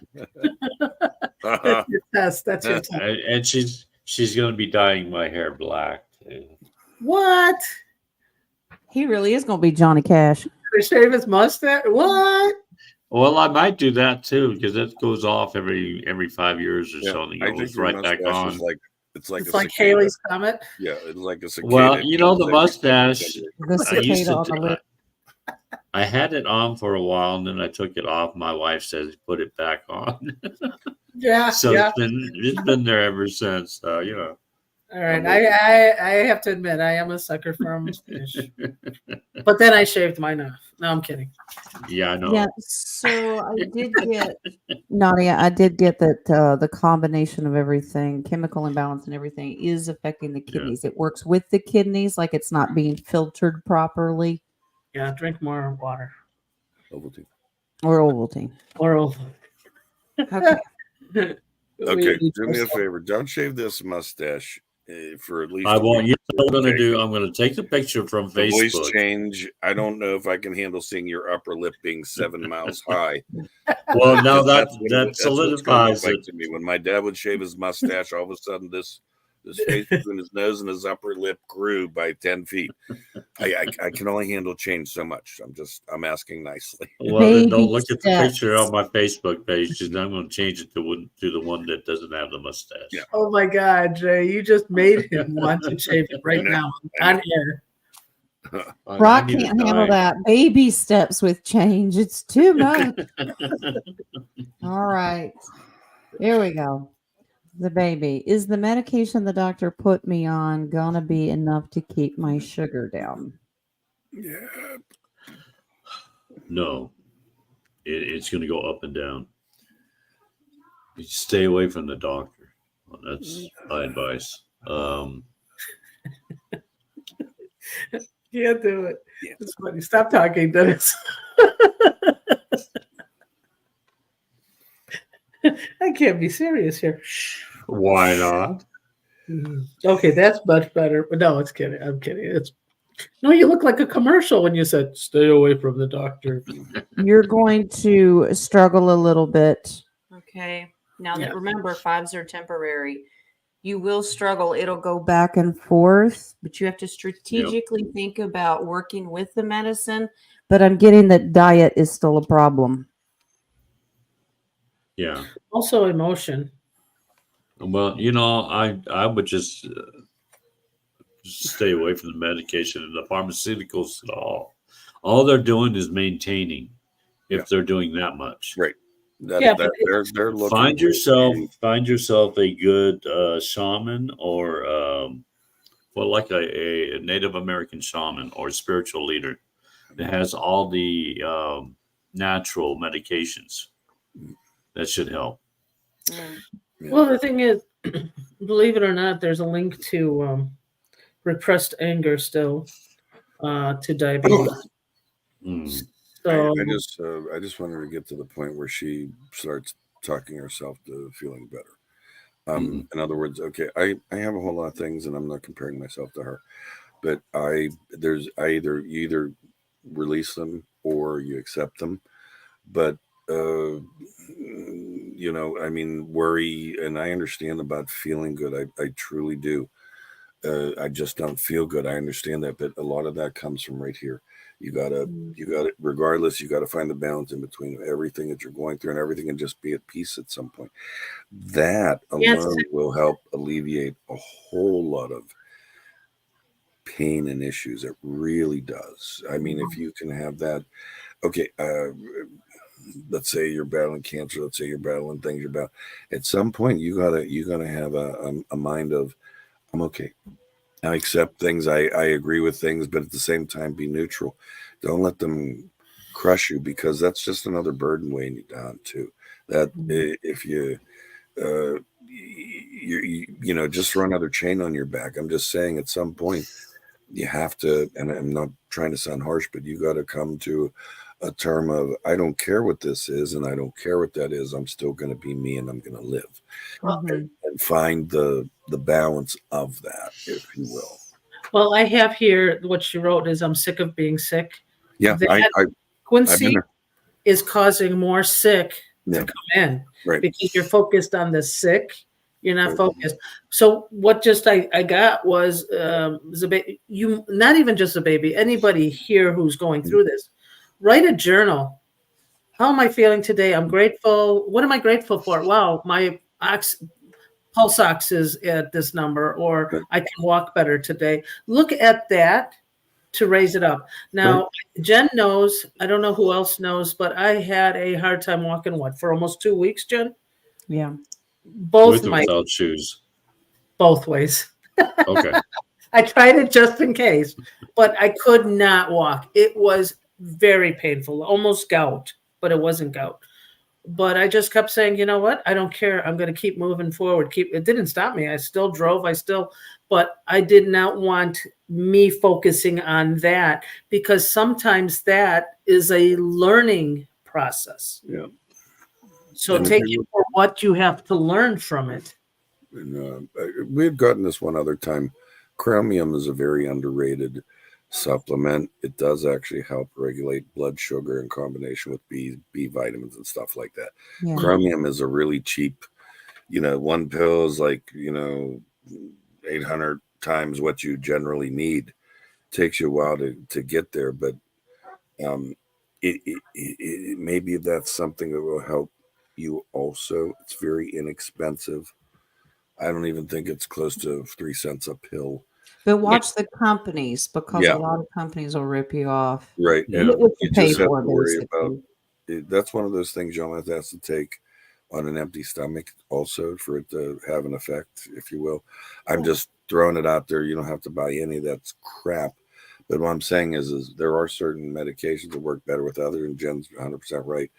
That's your test. That's your test. And she's going to be dyeing my hair black too. What? He really is going to be Johnny Cash. To shave his mustache? What? Well, I might do that too because it goes off every 5 years or so, and it I think goes your right back mustache on. is like it's like It's a like cicada. Haley's Comet. Yeah, it's like a cicada. Well, you know the mustache. The I used cicada on the to. lip. I had it on for a while, and then I took it off. My wife says put it back on. Yeah, So yeah. it's been there ever since. You know. All right. I have to admit I am a sucker for a mustache. But then I shaved mine off. No, I'm kidding. Yeah, I know. Yeah, so I did get Nadia. I did get that the combination of everything, chemical imbalance and everything, is affecting the kidneys. It works with the kidneys, like it's not being filtered properly. Yeah, drink more water. Ovaltine. Or Ovaltine. Or Ovaltine. Okay. Okay, do me a favor. Don't shave this mustache for at least. I won't. You know what I'm going to do? I'm going to take the picture from the Facebook. Voice change. I don't know if I can handle seeing your upper lip being 7 miles high. Well, now that that's solidifies like it. to me. When my dad would shave his mustache, all of a sudden this space between his nose and his upper lip grew by 10 feet. I can only handle change so much. I'm asking nicely. Well, then don't look at the picture on my Facebook page, and I'm going to change it to the one that doesn't have the mustache. Yeah. Oh my God, Jay! You just made him want to shave it right now on air. Rock can't handle that. Baby steps with change. It's too much. All right. Here we go. The baby. Is the medication the doctor put me on gonna be enough to keep my sugar down? Yeah. No. It's going to go up and down. You stay away from the doctor. Well, that's my advice. Can't do it. Yeah. It's funny. Stop talking, Dennis. I can't be serious here. Why not? Okay, that's much better. But no, it's kidding. I'm kidding. No, you look like a commercial when you said stay away from the doctor. You're going to struggle a little bit. Okay. Now that remember, 5s are temporary. You will struggle. It'll go back and forth, but you have to strategically think about working with the medicine. But I'm getting that diet is still a problem. Yeah. Also emotion. Well, I would just stay away from the medication and the pharmaceuticals at all. All they're doing is maintaining, if they're doing that much. Right. They're looking. Find yourself a good shaman or like a Native American shaman or spiritual leader that has all the natural medications. That should help. Well, the thing is, believe it or not, there's a link to repressed anger still to diabetes. So I just wanted to get to the point where she starts talking herself to feeling better. In other words, okay, I have a whole lot of things, and I'm not comparing myself to her, but you either release them or you accept them, but worry, and I understand about feeling good. I truly do. I just don't feel good. I understand that, but a lot of that comes from right here. You gotta, regardless, you gotta find the balance in between everything that you're going through and everything, and just be at peace at some point. That alone will help alleviate a whole lot of pain and issues. It really does. I mean, if you can have that, okay. Let's say you're battling cancer. Let's say you're battling things. At some point, you gotta have a mind of, I'm okay. I accept things. I agree with things, but at the same time, be neutral. Don't let them crush you, because that's just another burden weighing you down too. That if you just throw another chain on your back. I'm just saying, at some point, you have to. And I'm not trying to sound harsh, but you got to come to a term of, I don't care what this is, and I don't care what that is. I'm still going to be me, and I'm going to live, and find the balance of that, if you will. Well, I have here what she wrote is, I'm sick of being sick. Yeah, Quincy is causing more sick to come in, right? Because you're focused on the sick. You're not focused. So what just I got was you, not even just a baby, anybody here who's going through this, write a journal. How am I feeling today? I'm grateful. What am I grateful for? Wow, my pulse ox is at this number, or I can walk better today. Look at that to raise it up. Now, Jen knows, I don't know who else knows, but I had a hard time walking, for almost 2 weeks, Jen? Yeah. With or without shoes? Both ways. Okay. I tried it just in case, but I could not walk. It was very painful, almost gout, but it wasn't gout. But I just kept saying, you know what? I don't care. I'm going to keep moving forward. It didn't stop me. I still drove. But I did not want me focusing on that, because sometimes that is a learning process. Yeah. So take it for what you have to learn from it. And we had gotten this one other time. Chromium is a very underrated supplement. It does actually help regulate blood sugar in combination with B vitamins and stuff like that. Yeah. Chromium is a really cheap, one pill is like, 800 times what you generally need. Takes you a while to get there, but it maybe that's something that will help you also. It's very inexpensive. I don't even think it's close to 3 cents a pill. But watch the companies, because a lot of companies will rip you off. Right. Yeah. And you just have to worry about it. That's one of those things you almost have to take on an empty stomach also for it to have an effect, if you will. I'm just throwing it out there. You don't have to buy any of that crap. But what I'm saying is there are certain medications that work better with others, and Jen's 100% right.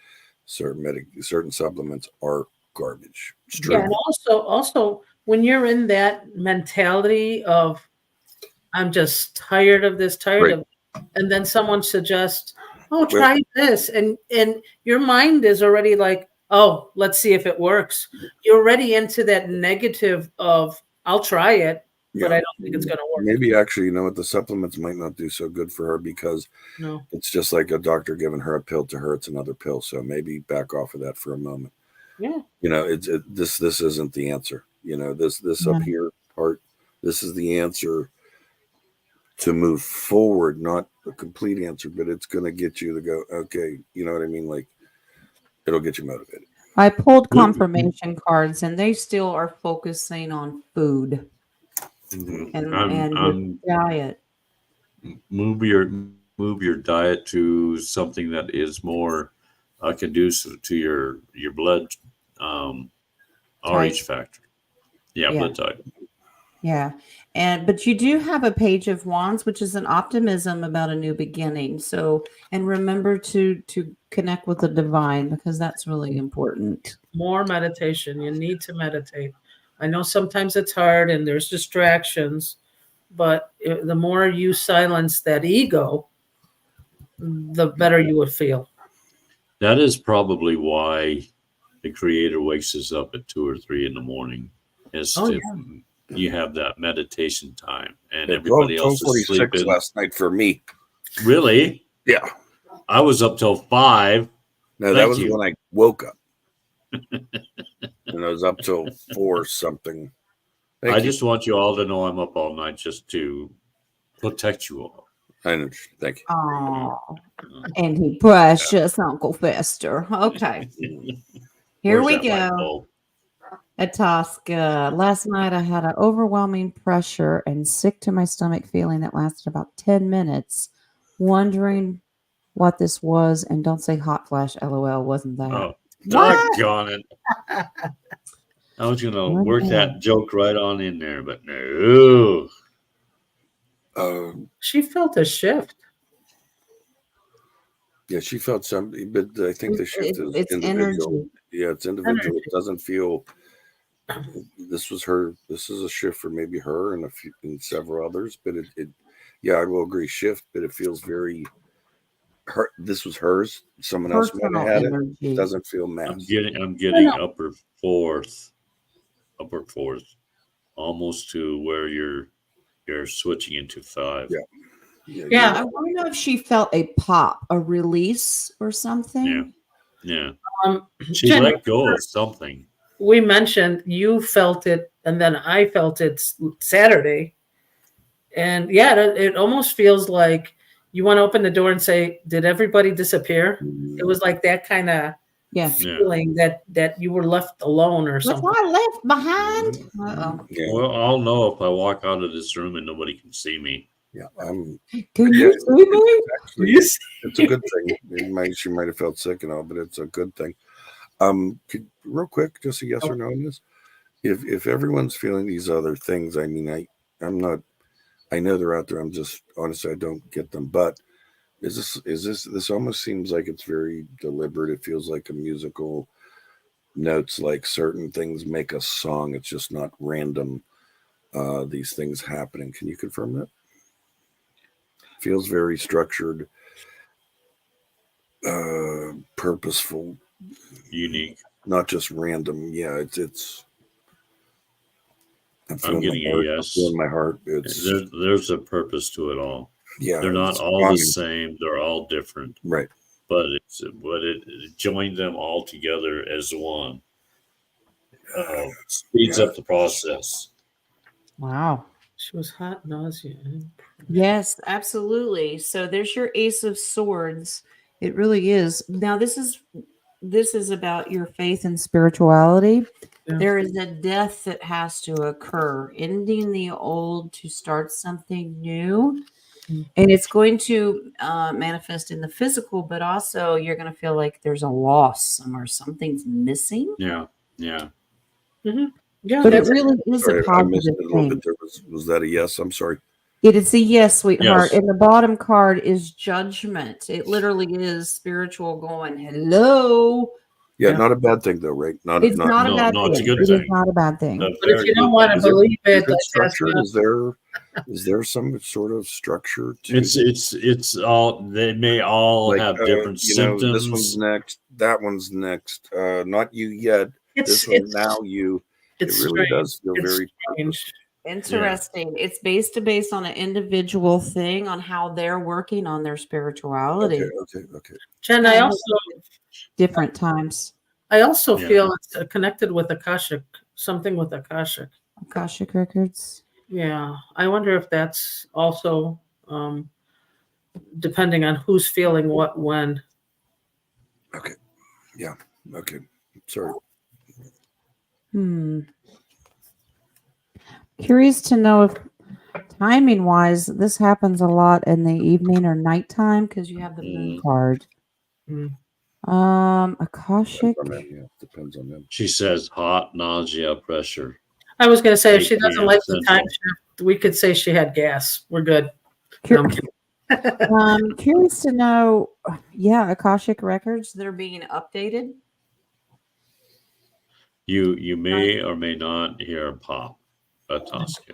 Certain supplements are garbage. Yeah, and also when you're in that mentality of, I'm just tired of this, of, and then someone suggests, try this, and your mind is already like, oh, let's see if it works. You're already into that negative of, I'll try it, but I don't think it's going to work. Maybe actually, the supplements might not do so good for her, because it's just like a doctor giving her a pill. To her, it's another pill. So maybe back off of that for a moment. Yeah. This isn't the answer. This up here part, this is the answer to move forward, not a complete answer, but it's going to get you to go, okay, you know what I mean? Like, it'll get you motivated. I pulled confirmation cards, and they still are focusing on food and diet. Move your diet to something that is more conducive to your blood RH factor. Yeah, blood type. Yeah. But you do have a Page of Wands, which is an optimism about a new beginning. So, and remember to connect with the divine, because that's really important. More meditation. You need to meditate. I know sometimes it's hard and there's distractions, but the more you silence that ego, the better you would feel. That is probably why the Creator wakes us up at 2 or 3 in the morning. You have that meditation time, and everybody else is sleeping. Last night for me. Really? Yeah. I was up till 5. No, that was when I woke up. And I was up till 4 something. I just want you all to know I'm up all night just to protect you all. I know. Thank you. Oh, and he precious Uncle Fester. Okay. Here we go. Ataska. Last night I had an overwhelming pressure and sick to my stomach feeling that lasted about 10 minutes, wondering what this was. And don't say hot flash, LOL, wasn't that? Oh, doggone it. I was going to work that joke right on in there, but no. She felt a shift. Yeah, she felt something, but I think the shift is it's individual. Energy. Yeah, it's individual. It doesn't feel. This is a shift for maybe her and several others, but I will agree, shift, but it feels very. This was hers. Someone else might have had it. It doesn't feel mass. I'm getting upper fourth, almost to where you're switching into 5. Yeah. I wonder if she felt a pop, a release or something. Yeah. She let go of something. we mentioned you felt it, and then I felt it Saturday. And yeah, it almost feels like you want to open the door and say, "Did everybody disappear?" It was like that kind of feeling that you were left alone or something. Was I left behind? Uh-oh. Yeah. Well, I'll know if I walk out of this room and nobody can see me. Yeah. Can you see me? Actually, it's a good thing. She might have felt sick and all, but it's a good thing. Real quick, just a yes or no on this. If everyone's feeling these other things, I mean, I'm not. I know they're out there. I'm just honestly, I don't get them. But this almost seems like it's very deliberate. It feels like a musical notes, like certain things make a song. It's just not random. These things happening. Can you confirm that? Feels very structured, purposeful, unique, not just random. Yeah, it's. I'm getting a yes. In my heart, there's a purpose to it all. Yeah, they're not all the same. They're all different. Right. But it joined them all together as one. Speeds up the process. Wow. She was hot, nausea. Yes, absolutely. So there's your Ace of Swords. It really is. Now this is about your faith and spirituality. Yeah. There is a death that has to occur, ending the old to start something new. Mm-hmm. And it's going to manifest in the physical, but also you're going to feel like there's a loss somewhere. Something's missing. Yeah. Yeah. Mm-hmm. Yeah, but it really is a positive thing. Was that a yes? I'm sorry. It is a yes, sweetheart. Yes. And the bottom card is judgment. It literally is spiritual going, hello. Yeah, not a bad thing though, right? It's not a bad thing. It's a good thing. It is not a bad thing. But if you don't want to believe it, is there some sort of structure to it's all they may all have different symptoms. This one's next, that one's next. Not you yet. This one now you. It really does feel very strange. Interesting. Yeah. It's based on an individual thing on how they're working on their spirituality. Okay. Jen, I also different times. I also feel it's connected with Akashic, something with Akashic. Akashic records. Yeah, I wonder if that's also depending on who's feeling what when. Okay. Yeah. Okay. Sorry. Curious to know if timing wise this happens a lot in the evening or nighttime because you have the moon card. Akashic. Depends on them. She says hot, nausea, pressure. I was going to say if she doesn't like the time shift, we could say she had gas. We're good. Curious to know, Akashic records, they're being updated. You may or may not hear a pop.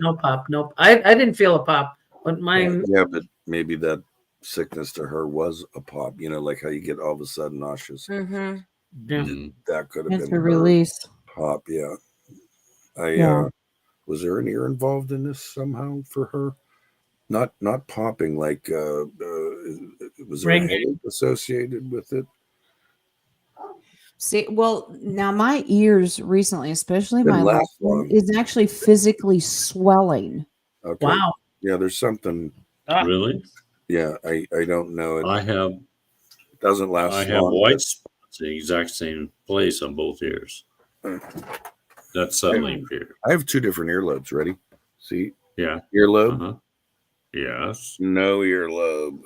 No pop. Nope. I didn't feel a pop, but mine. Yeah, but maybe that sickness to her was a pop. Like how you get all of a sudden nauseous. Mm-hmm. Yeah. That could have been a release. Pop. Yeah. Was there an ear involved in this somehow for her? Not popping like was there a headache associated with it? See, well, now my ears recently, especially my left one, is actually physically swelling. Okay. Wow. Yeah, there's something. Really? Yeah, I don't know. It doesn't last long. I have white spots in the exact same place on both ears. That suddenly appeared. I have two different earlobes. Ready? See? Yeah. Earlobe? Uh-huh. Yes. No earlobe.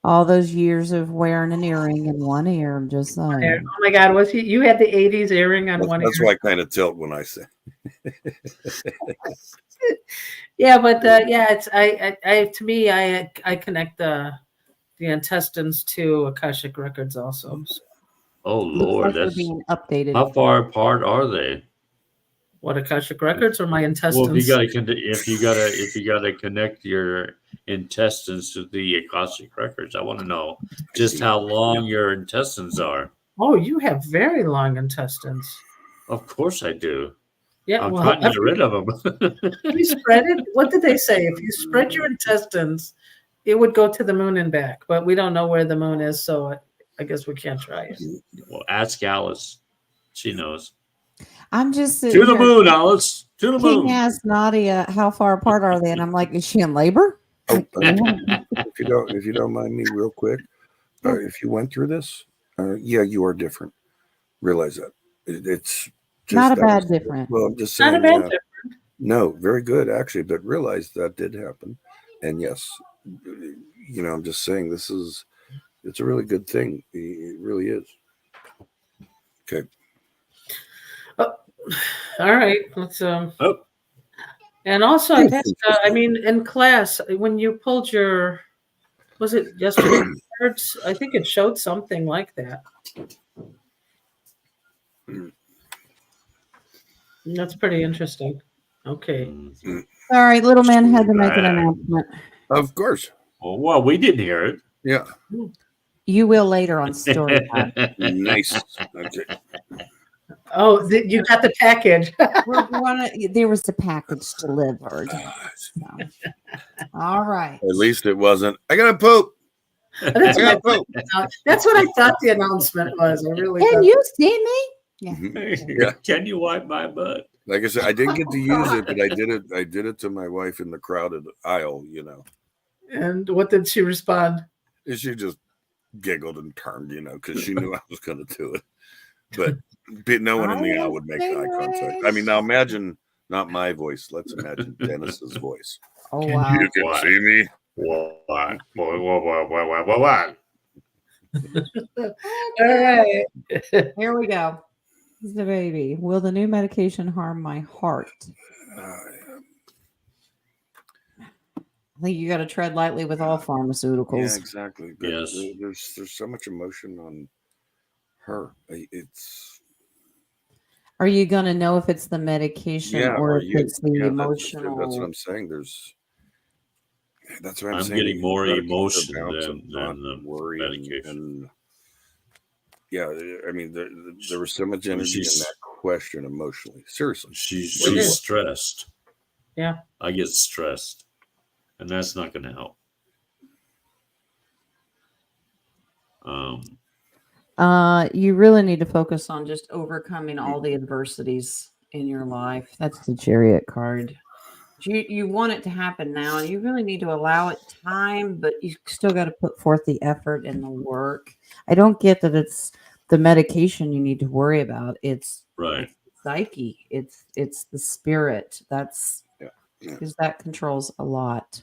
All those years of wearing an earring in one ear, I'm just saying. Oh my God, was you had the 80s earring on one ear? That's why I kind of tilt when I say. Yeah, but it's I to me I connect the intestines to Akashic records also. Oh Lord, that's being updated. How far apart are they? What, Akashic records or my intestines? Well, if you gotta connect your intestines to the Akashic records, I want to know just how long your intestines are. Oh, you have very long intestines. Of course I do. Yeah, I'm trying to get rid of them. You spread it? What did they say? If you spread your intestines, it would go to the moon and back. But we don't know where the moon is, so I guess we can't try it. Well, ask Alice. She knows. I'm just To the moon, Alice. To the King moon. asked Nadia how far apart are they, and I'm like, is she in labor? Oh, if you don't mind me, real quick, if you went through this, yeah, you are different. Realize that it's just Not a bad different. Well, I'm just saying, Not a bad different. No, very good actually, but realize that did happen, and yes, I'm just saying it's a really good thing. It really is. Okay. Oh, all right. Let's Oh. And also, I passed. In class, when you pulled your, was it yesterday? Cards, I think it showed something like that. That's pretty interesting. Okay. All right, little man had to make an announcement. Of course. Well, we didn't hear it. Yeah. You will later on story time. Nice. Okay. Oh, you got the package. There was the package delivered. So. All right. At least it wasn't. I gotta poop. That's what I thought the announcement was. I really. Can you see me? Yeah. Can you wipe my butt? Like I said, I didn't get to use it, but I did it. I did it to my wife in the crowded aisle. And what did she respond? She just giggled and turned, because she knew I was going to do it. But no one in the aisle would make eye contact. I mean, now imagine not my voice. Let's imagine Dennis's voice. Oh wow! You can see me. What? All right. Here we go. This is the baby. Will the new medication harm my heart? I think you got to tread lightly with all pharmaceuticals. Yeah, exactly. But yes. There's so much emotion on her. Are you going to know if it's the medication or if it's the emotional? That's what I'm saying. That's what I'm saying. I'm getting more emotion than the worry medication. I mean, there was so much energy in that question emotionally. Seriously. She's stressed. Yeah. I get stressed. And that's not going to help. You really need to focus on just overcoming all the adversities in your life. That's the Chariot card. You want it to happen now, and you really need to allow it time, but you still got to put forth the effort and the work. I don't get that it's the medication you need to worry about. It's right. It's psyche. It's the spirit. That's because that controls a lot.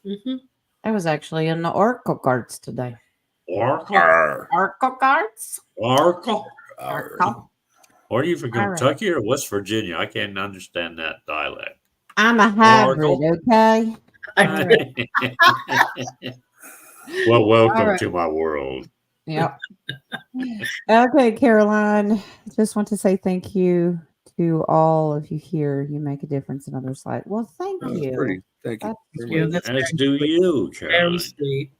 Mm-hmm. I was actually in the Oracle cards today. Oracle cards? Oracle. Or are you from All Kentucky or West Virginia? I can't understand that dialect. I'm a hybrid, okay? Well, welcome to my world. Yep. Okay, Caroline. Just want to say thank you to all of you here. You make a difference in others' lives. Well, thank you. Thank you. As do you, Caroline. Very sweet.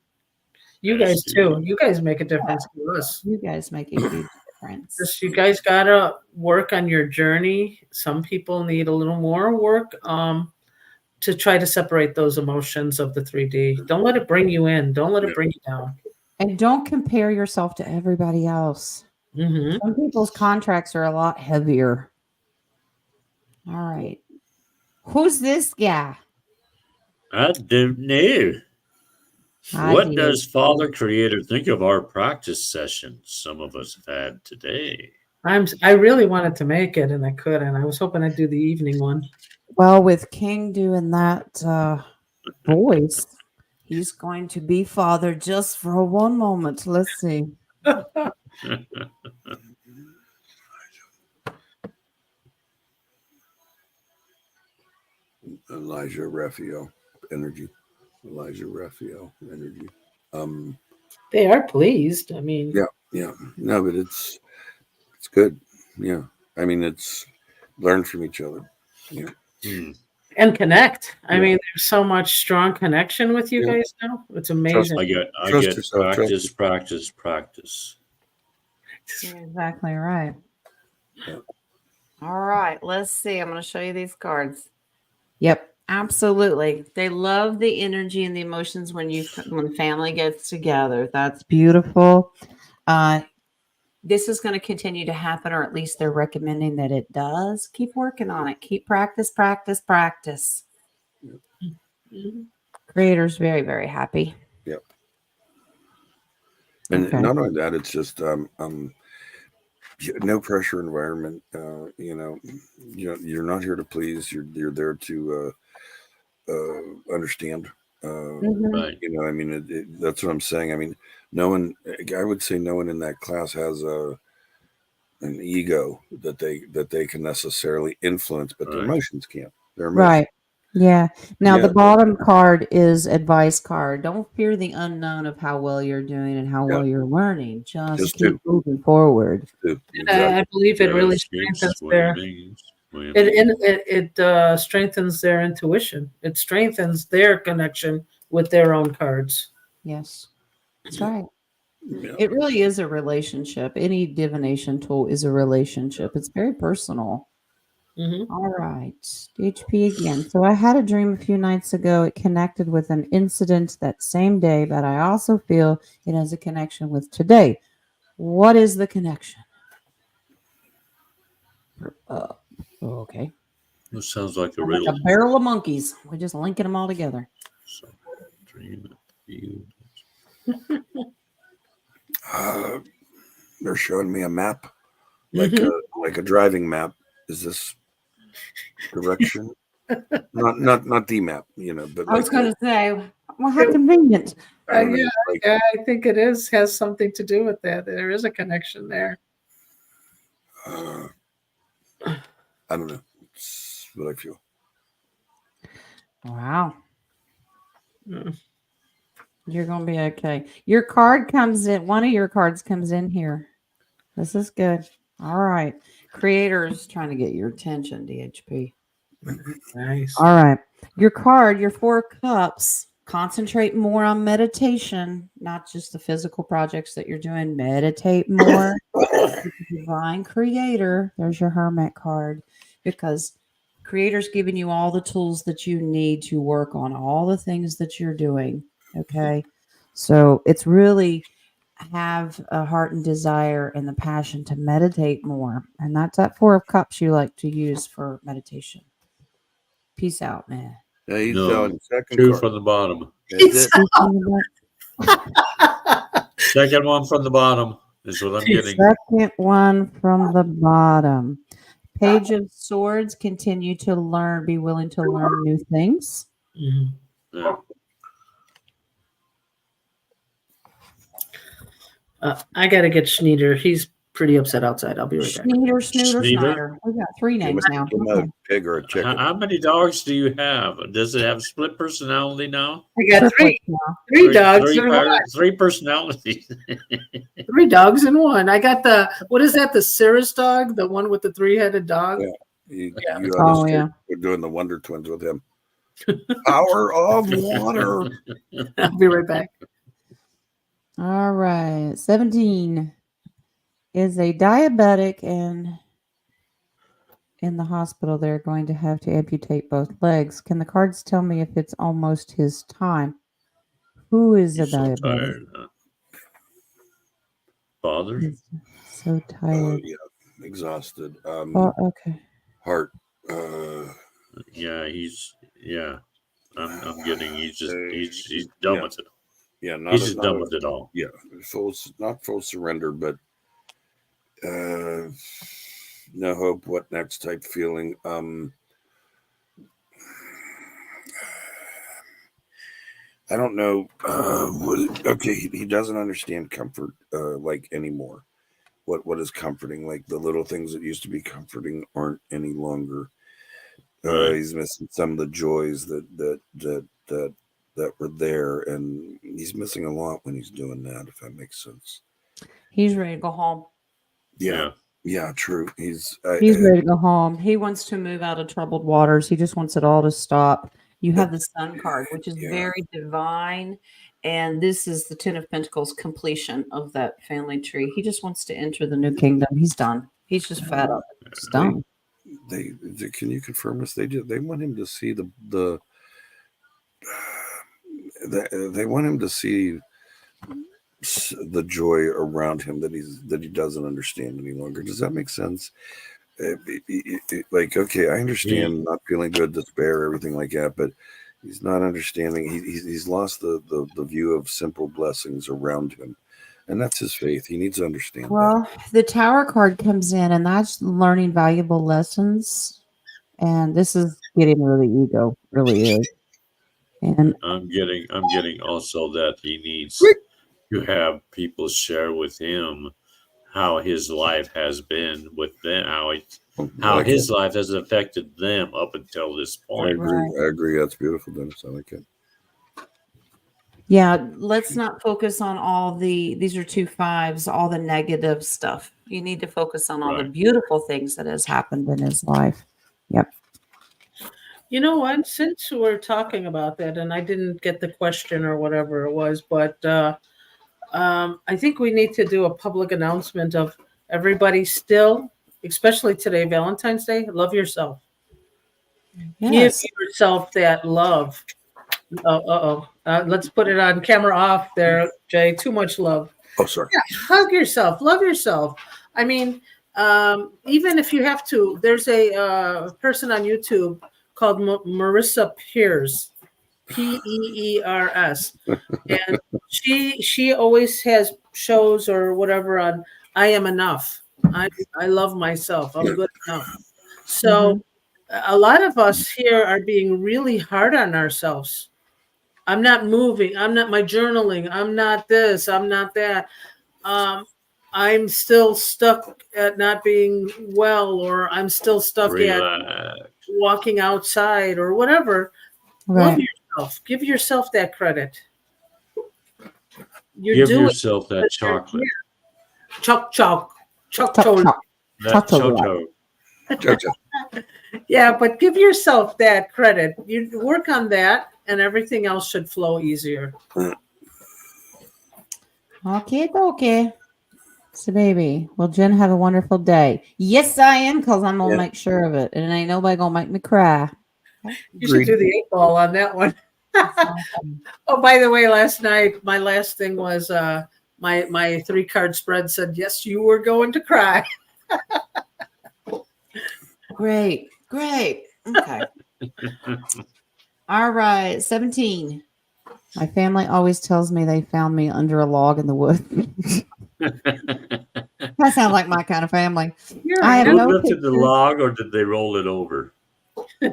You guys too. You guys make a difference to us. You guys make a huge difference. Just, you guys gotta work on your journey. Some people need a little more work to try to separate those emotions of the 3D. Don't let it bring you in. Don't let it bring you down. And don't compare yourself to everybody else. Mm-hmm. Some people's contracts are a lot heavier. All right. Who's this guy? I don't know. What does Father Creator think of our practice sessions some of us have had today? I really wanted to make it, and I couldn't. I was hoping I'd do the evening one. Well, with King doing that voice, he's going to be Father just for one moment. Let's see. Elijah Raphael energy. Elijah Raphael energy. They are pleased. I mean, yeah. No, but it's good. Yeah. I mean, it's learn from each other. Yeah. And connect. I mean, there's so much strong connection with you guys now. It's amazing. I get practice. You're exactly right. Yeah. All right. Let's see. I'm going to show you these cards. Yep. Absolutely. They love the energy and the emotions when family gets together. That's beautiful. this is going to continue to happen, or at least they're recommending that it does. Keep working on it. Keep practice. Mhm. Creator's very, very happy. Yep. And Okay. not only that, it's just no pressure environment. You're not here to please. You're there to understand. Right. I mean, that's what I'm saying. I mean, I would say no one in that class has an ego that they can necessarily influence, but their Right. emotions can't. Their emotions. Right. Yeah. Now Yeah. the bottom card is advice card. Don't fear the unknown of how well you're doing and how well you're learning. Just keep moving forward. Exactly. I believe it really strengthens it strengthens their intuition. It strengthens their connection with their own cards. Yes. That's right. Yeah. It really is a relationship. Any divination tool is a relationship. It's very personal. Mm-hmm. All right. DHP again. So I had a dream a few nights ago. It connected with an incident that same day, but I also feel it has a connection with today. What is the connection? Okay. This sounds like a riddle. Like a barrel of monkeys. We're just linking them all together. So, dream you. They're showing me a map, like a driving map. Is this direction? not the map, but I was going to say, well, how convenient. I think it has something to do with that. There is a connection there. I don't know. It's what I feel. Wow. You're going to be okay. Your card comes in. One of your cards comes in here. This is good. All right. Creator's trying to get your attention, DHP. Nice. All right. Your card, your 4 cups, concentrate more on meditation, not just the physical projects that you're doing. Meditate more. Divine Creator. There's your Hermit card, because Creator's giving you all the tools that you need to work on all the things that you're doing. Okay. So it's really have a heart and desire and the passion to meditate more. And that's that 4 of cups you like to use for meditation. Peace out, man. Yeah, he's down second 2 card. from the bottom. Second one from the bottom is what I'm getting. Second one from the bottom. Page of Swords, continue to learn, be willing to learn new things. Mm-hmm. Yeah. I got to get Schneider. He's pretty upset outside. I'll be right back. Schneider. We got 3 names now. A pig or a chicken. How many dogs do you have? Does it have split personality now? I got 3 dogs. 3 personalities. 3 dogs in one. I got what is that? The Cirrus dog, the one with the 3-headed dog. Yeah. We're doing the Wonder Twins with him. Power of water. I'll be right back. All right. 17 is a diabetic, and in the hospital they're going to have to amputate both legs. Can the cards tell me if it's almost his time? Who is a diabetic? So tired, huh? Father? He's so tired. Exhausted. Okay. Heart. Yeah, I'm getting he's done with it. Yeah, he's just done with it all. Yeah, not full surrender, but no hope. What next type feeling? I don't know. He doesn't understand comfort like anymore. What is comforting? Like the little things that used to be comforting aren't any longer. Right. He's missing some of the joys that were there, and he's missing a lot when he's doing that, if that makes sense. He's ready to go home. Yeah, true. He's ready to go home. He wants to move out of troubled waters. He just wants it all to stop. You have the Sun card, which is very divine, and this is the 10 of Pentacles, completion of that family tree. He just wants to enter the new kingdom. He's done. He's just fed up. It's done. They can you confirm this? They want him to see they want him to see the joy around him that he doesn't understand any longer. Does that make sense? Like, okay, I understand not feeling good, despair, everything like that, but he's not understanding. He's lost the view of simple blessings around him, and that's his faith. He needs to understand. Well, the Tower card comes in, and that's learning valuable lessons. And this is getting rid of the ego, really is. And I'm getting also that he needs to have people share with him how his life has been with them, how his life has affected them up until this point. I agree. That's beautiful, Dennis. I like it. Yeah, let's not focus on all these are 2 5s, all the negative stuff. You need to focus on all the beautiful things that has happened in his life. Yep. You know what? Since we're talking about that, and I didn't get the question or whatever it was, but I think we need to do a public announcement of everybody still, especially today, Valentine's Day, love yourself. Yes. Give yourself that love. Let's put it on camera off there, Jay. Too much love. Oh, sorry. Yeah, hug yourself. Love yourself. I mean, even if you have to, there's a person on YouTube called Marissa Peers, Peers, and she always has shows or whatever on I am enough. I love myself. I'm good enough. So a lot of us here are being really hard on ourselves. I'm not moving. I'm not my journaling. I'm not this. I'm not that. I'm still stuck at not being well, or I'm still stuck at walking outside or whatever. Right. Love yourself. Give yourself that credit. Give yourself that chocolate. Chocolate. Yeah, but give yourself that credit. You work on that, and everything else should flow easier. Okay. So, baby, will Jen have a wonderful day? Yes, I am, because I'm going to make sure of it. And ain't nobody going to make me cry. You should do the 8-ball on that one. Oh, by the way, last night, my last thing was my 3-card spread said, yes, you were going to cry. Great. Okay. All right, 17. My family always tells me they found me under a log in the woods. That sounds like my kind of family. I have no lifted the log, or did they roll it over? You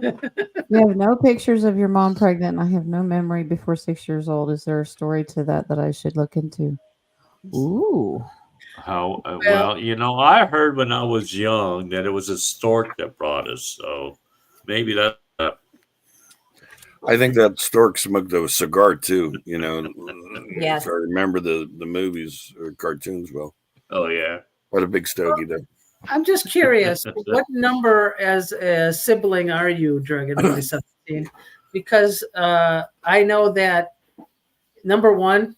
have no pictures of your mom pregnant, and I have no memory before 6 years old. Is there a story to that I should look into? Ooh. How well, I heard when I was young that it was a stork that brought us. So maybe that. I think that stork smoked a cigar too. Yes. If I remember the movies or cartoons well. Oh yeah. What a big stogie there. I'm just curious, what number as a sibling are you, Dragon Boy 17? Because I know that number 1,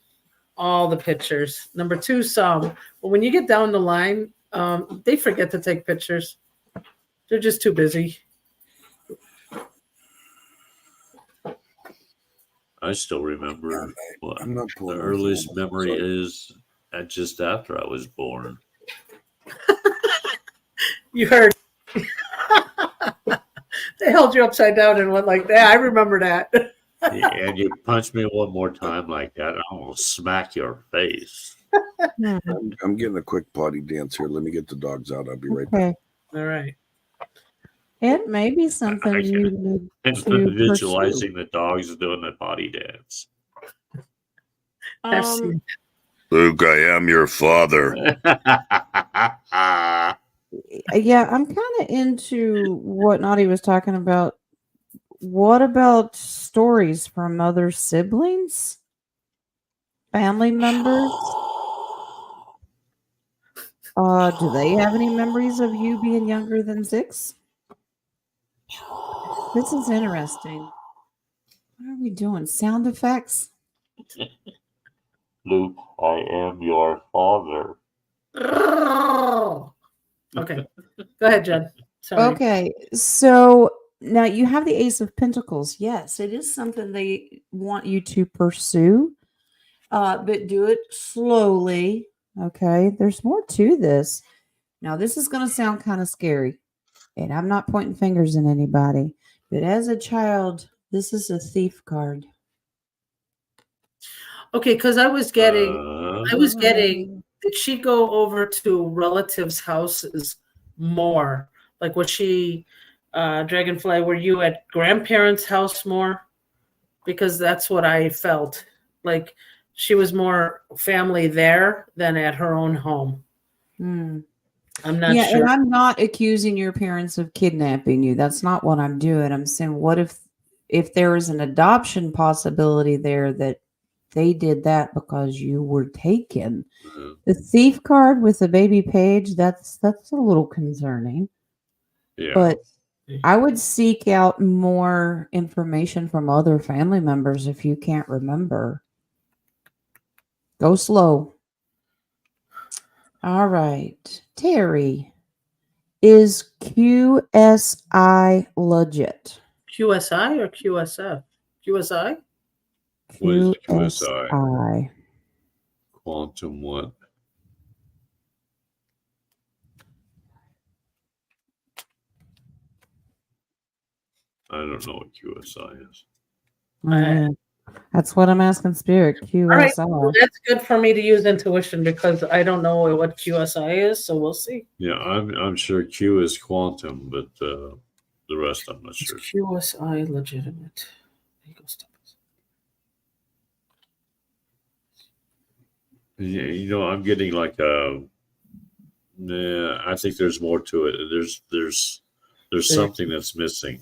all the pictures. Number 2, some. But when you get down the line, they forget to take pictures. They're just too busy. I still remember what the earliest memory is just after I was born. You heard. They held you upside down and went like that. I remember that. And you punch me one more time like that, and I'm going to smack your face. I'm getting a quick potty dance here. Let me get the dogs out. I'll be right back. All right. It may be something you need to visualizing the dogs doing the potty dance. Luke, I am your father. Yeah, I'm kind of into what Naughty was talking about. What about stories from other siblings? Family members? Do they have any memories of you being younger than 6? This is interesting. What are we doing? Sound effects? Luke, I am your father. Okay. Go ahead, Jen. Sorry. Okay. So now you have the Ace of Pentacles. Yes, it is something they want you to pursue. but do it slowly. Okay. There's more to this. Now, this is going to sound kind of scary, and I'm not pointing fingers at anybody, but as a child, this is a thief card. Okay, because I was getting, did she go over to relatives' houses more? Like, was she, Dragonfly, were you at grandparents' house more? Because that's what I felt. Like, she was more family there than at her own home. Hmm. I'm not sure. And I'm not accusing your parents of kidnapping you. That's not what I'm doing. I'm saying, what if there is an adoption possibility there that they did that because you were taken? Mhm. The thief card with the baby page, that's a little concerning. Yeah. But I would seek out more information from other family members if you can't remember. Go slow. All right. Terry, is QSI legit? QSI or QSF? QSI? What is QSI? QSI. Quantum what? I don't know what QSI is. That's what I'm asking Spirit. QSI. All right, well, that's good for me to use intuition because I don't know what QSI is, so we'll see. Yeah, I'm sure Q is quantum, but the rest I'm not Is sure. QSI legitimate? Yeah, I'm getting like I think there's more to it. There's something that's missing.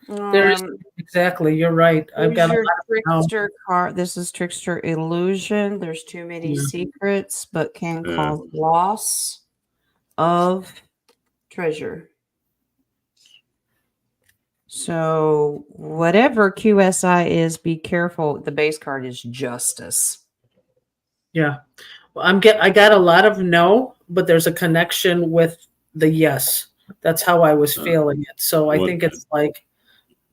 There's exactly. You're right. I've got your trickster card. This is trickster illusion. There's too many secrets, but can cause loss of treasure. So whatever QSI is, be careful. The base card is justice. Yeah. Well, I got a lot of no, but there's a connection with the yes. That's how I was feeling it. So I think it's like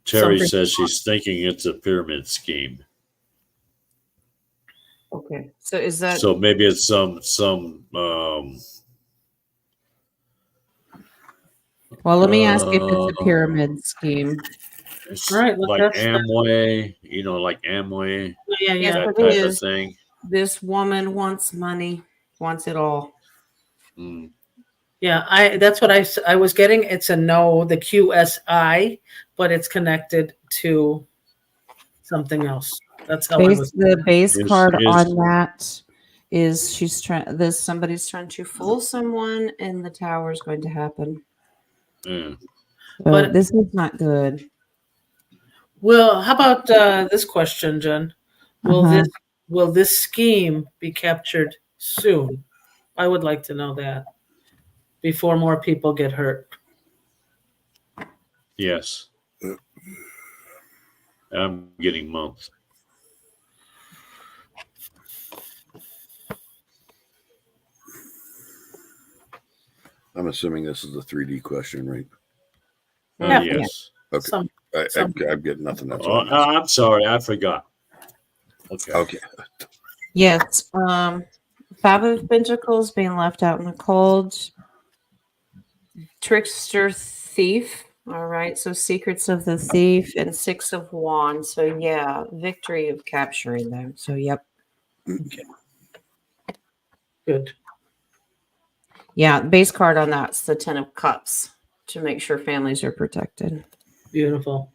Terry says she's thinking it's a pyramid scheme. Okay. So is that so maybe it's some well, let me ask if it's a pyramid scheme. It's right, like Amway, like Amway. Yeah. That type of thing. This woman wants money, wants it all. Mm. Yeah, that's what I was getting. It's a no, the QSI, but it's connected to something else. That's how the base card on that is somebody's trying to fool someone and the tower is going to happen. Yeah. But this is not good. Well, how about this question, Jen? Will this scheme be captured soon? I would like to know that before more people get hurt. Yes. I'm getting months. I'm assuming this is a 3D question, right? Yes. Okay. I'm getting nothing else. I'm sorry, I forgot. Okay. Yes. 5 of Pentacles being left out in the cold. Trickster thief. All right. So secrets of the thief and 6 of Wands. So yeah, victory of capturing them. So yep. Okay. Good. Yeah, base card on that's the 10 of Cups to make sure families are protected. Beautiful.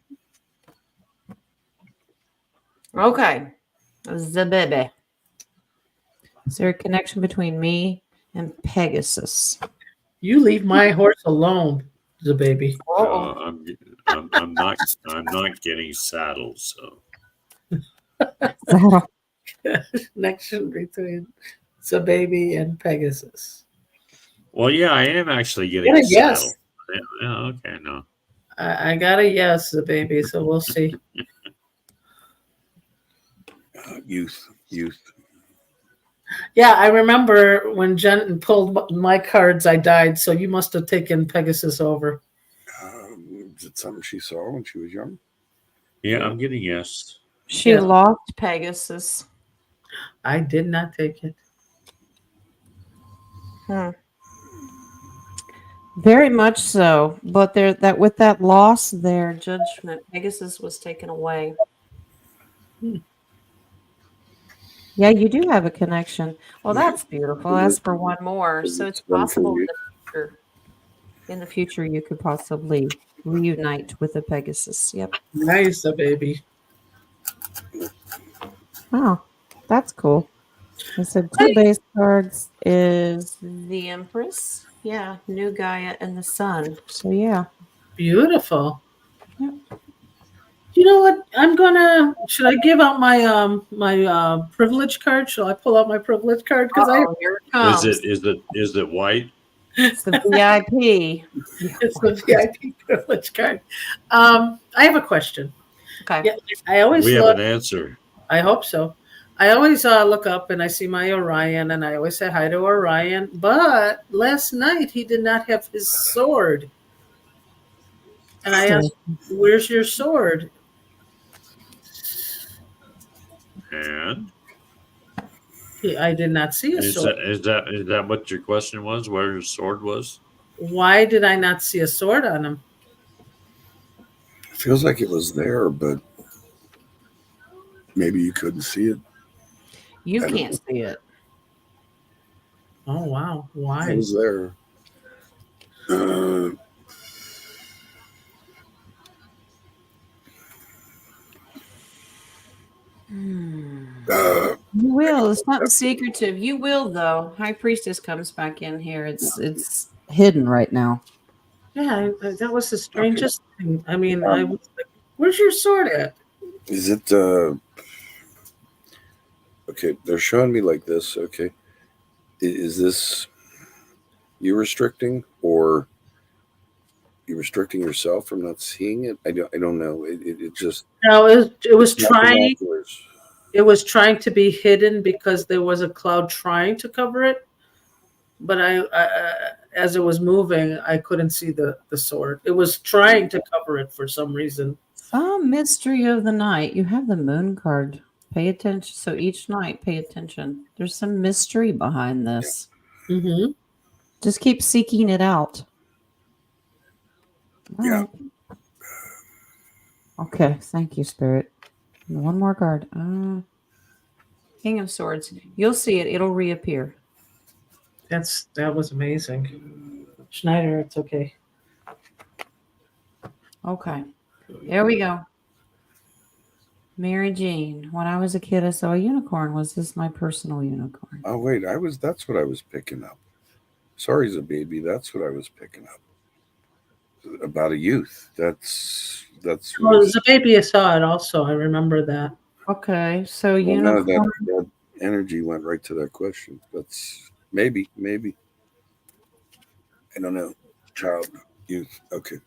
Okay. The baby. Is there a connection between me and Pegasus? You leave my horse alone, the baby. I'm not getting saddled, so. Connection between the baby and Pegasus. Well, yeah, I am actually getting a saddle. Yeah, okay, no. I got a yes, the baby, so we'll see. Youth. Yeah, I remember when Jen pulled my cards, I died, so you must have taken Pegasus over. Is it something she saw when she was young? Yeah, I'm getting yes. She lost Pegasus. I did not take it. Very much so. But with that loss, their judgment, Pegasus was taken away. Yeah, you do have a connection. Well, that's beautiful. As for one more, so it's possible in the future you could possibly reunite with a Pegasus. Yep. Nice, baby. Oh, that's cool. I said 2 base cards is the Empress. Yeah, New Gaia and the Sun. So yeah. Beautiful. Yep. You know what? Should I give out my privilege card? Shall I pull out my privilege card? Because here it comes. Is it white? It's the VIP. It's the VIP privilege card. I have a question. Okay. Yeah, I always have an answer. I hope so. I always look up and I see my Orion, and I always say hi to Orion. But last night he did not have his sword, and I asked, "Where's your sword?" And I did not see a sword. Is that what your question was? Where his sword was? Why did I not see a sword on him? It feels like it was there, but maybe you couldn't see it. You can't see it. Oh wow! Why? It was there. You will. It's not secretive. You will, though. High Priestess comes back in here. It's hidden right now. Yeah, that was the strangest thing. I mean, I was like, "Where's your sword at?" Is it okay? They're showing me like this. Okay, is this you restricting, or you restricting yourself from not seeing it? I don't know. It just no. It was trying. binoculars. It was trying to be hidden because there was a cloud trying to cover it. But I as it was moving, I couldn't see the sword. It was trying to cover it for some reason. Some mystery of the night. You have the moon card. Pay attention. So each night, pay attention. There's some mystery behind this. Mm-hmm. Just keep seeking it out. All right. Okay. Thank you, Spirit. One more card. King of Swords. You'll see it. It'll reappear. That was amazing. Schneider, it's okay. Okay. There we go. Mary Jean. When I was a kid, I saw a unicorn. Was this my personal unicorn? Oh wait, that's what I was picking up. Sorry, baby. That's what I was picking up. About a youth. That's well, as a baby I saw it also. I remember that. Okay. So unicorn. No, that energy went right to that question. That's maybe. I don't know. Child, youth. Okay.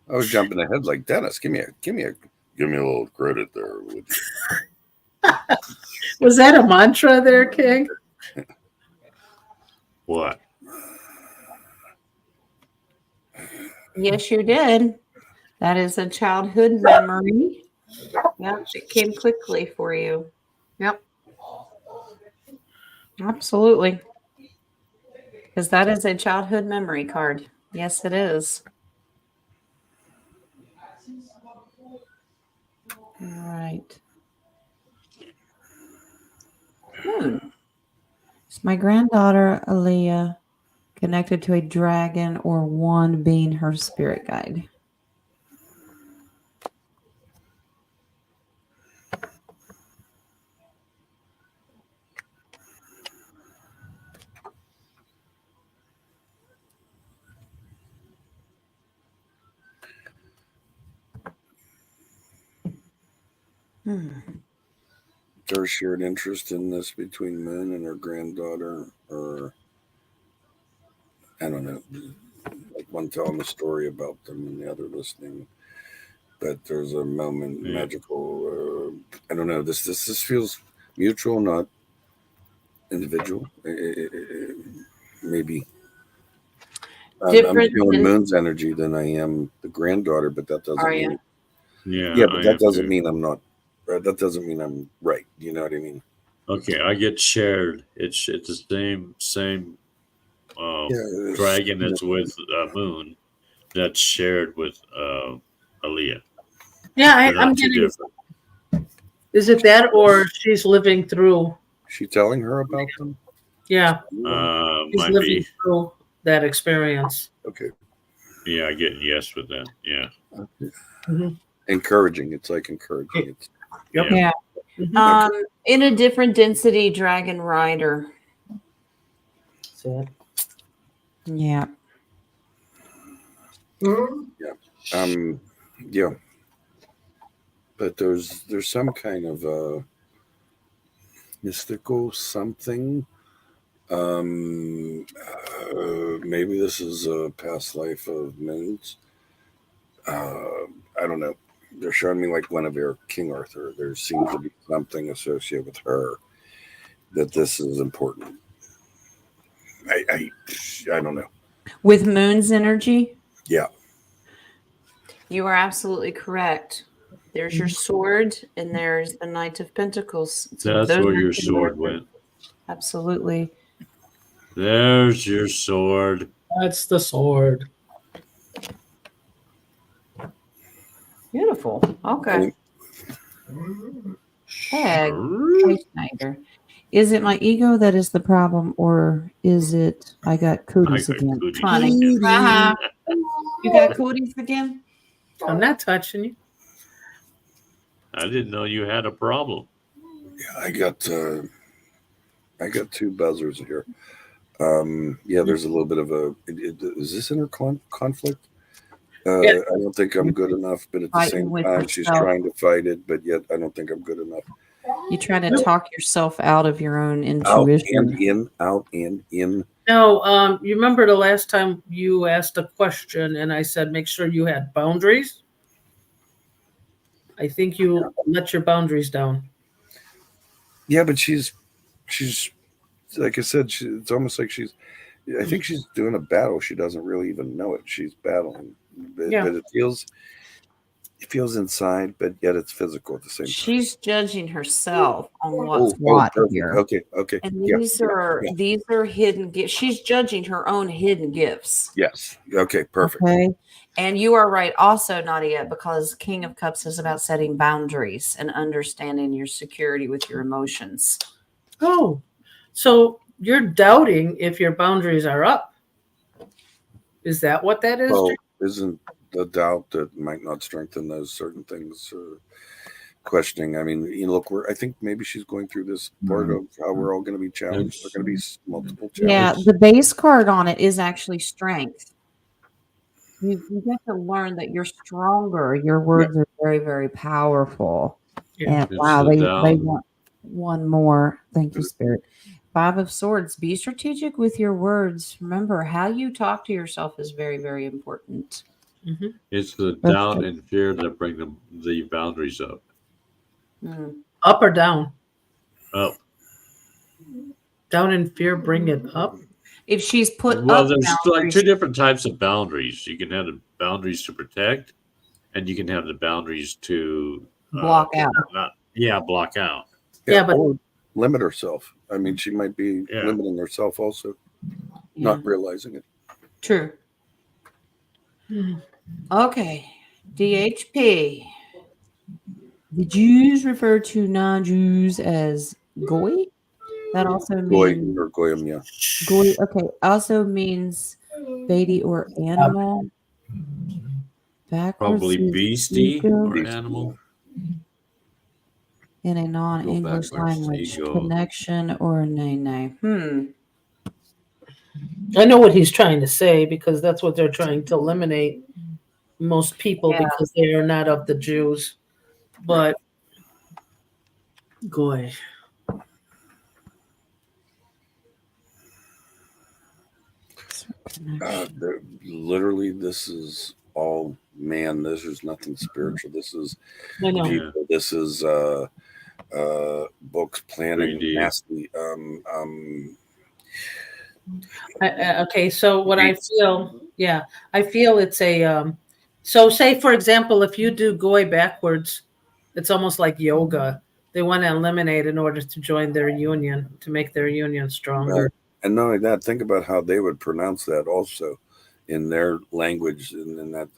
I was jumping ahead like Dennis. Give me a little credit there. Would you? Was that a mantra there, King? What? Yes, you did. That is a childhood memory. Yep, it came quickly for you. Yep. Absolutely. Because that is a childhood memory card. Yes, it is. All right. Moon. Is my granddaughter, Aaliyah, connected to a dragon or one being her spirit guide? There's shared interest in this between Moon and her granddaughter, or I don't know, like one telling the story about them and the other listening. But there's a moment, magical. I don't know. This feels mutual, not individual. Maybe. I'm feeling Moon's energy than I am the granddaughter, but that doesn't mean Yeah, but that doesn't mean I'm not. That doesn't mean I'm right. You know what I mean? Okay, I get shared. It's the same dragon that's with Moon that's shared with Aaliyah. Yeah, They're I'm not too getting. different. Is it that, or she's living through? She telling her about them? Yeah, she's Might living be. through that experience. Okay. Yeah, I get yes with that. Yeah. Mhm. Encouraging. It's like encouraging. It's, Yep. Yeah. Mhm. In a different density, Dragon Rider. Sad. Yeah. yeah. But there's some kind of mystical something. Maybe this is a past life of Moon's. I don't know. They're showing me like Guinevere, King Arthur. There seems to be something associated with her that this is important. I don't know. With Moon's energy? Yeah. You are absolutely correct. There's your sword, and there's the Knight of Pentacles. That's where your sword went. Absolutely. There's your sword. That's the sword. Beautiful. Okay. Peg. Hey, Schneider. Is it my ego that is the problem, or is it I got cooties again? Cooties Funny. again. Uh-huh. You got cooties again? I'm not touching you. I didn't know you had a problem. Yeah, I got two buzzers here. Yeah, there's a little bit of a. Is this inner conflict? Yeah. I don't think I'm good enough, but at the same time, she's trying to fight it, but yet I don't think I'm good enough. You try to talk yourself out of your own intuition. Out and in. No, you remember the last time you asked a question and I said, make sure you had boundaries? I think you let your boundaries down. Yeah, but she's like I said, it's almost like I think she's doing a battle. She doesn't really even know it. She's battling, but it feels inside, but yet it's physical at the same time. She's judging herself on what's what here. Okay. And these are hidden gifts. She's judging her own hidden gifts. Yes. Okay, perfect. Okay. And you are right also, Nadia, because King of Cups is about setting boundaries and understanding your security with your emotions. Oh, so you're doubting if your boundaries are up. Is that what that is? Well, isn't the doubt that might not strengthen those certain things questioning? I mean, look, I think maybe she's going through this part of how we're all going to be challenged. There are going to be multiple challenges. Yeah, the base card on it is actually strength. You get to learn that you're stronger. Your words are very, very powerful. Yeah. And wow, they want one more. Thank you, Spirit. 5 of Swords. Be strategic with your words. Remember, how you talk to yourself is very, very important. Mm-hmm. It's the doubt and fear that bring the boundaries up. Up or down? Up. Down and fear bring it up. If she's put up, there's like 2 different types of boundaries. You can have the boundaries to protect, and you can have the boundaries to block out. Block out. Yeah, but or limit herself. I mean, she might be limiting herself also, not realizing it. True. Okay. DHP. The Jews refer to non-Jews as goy. That also means goyim, yeah. Goy, okay. Also means baby or animal. Backwards probably beastie or animal. In a non-English language, connection or nay. I know what he's trying to say because that's what they're trying to eliminate most people because they are not of the Jews. But goy. Literally, this is all man. This is nothing spiritual. This is people. This is books, planning, nasty. Okay, so what I feel, I feel it's a So say, for example, if you do Goy backwards, it's almost like yoga. They want to eliminate in order to join their union, to make their union stronger. Right. And not only that, think about how they would pronounce that also in their language, and in that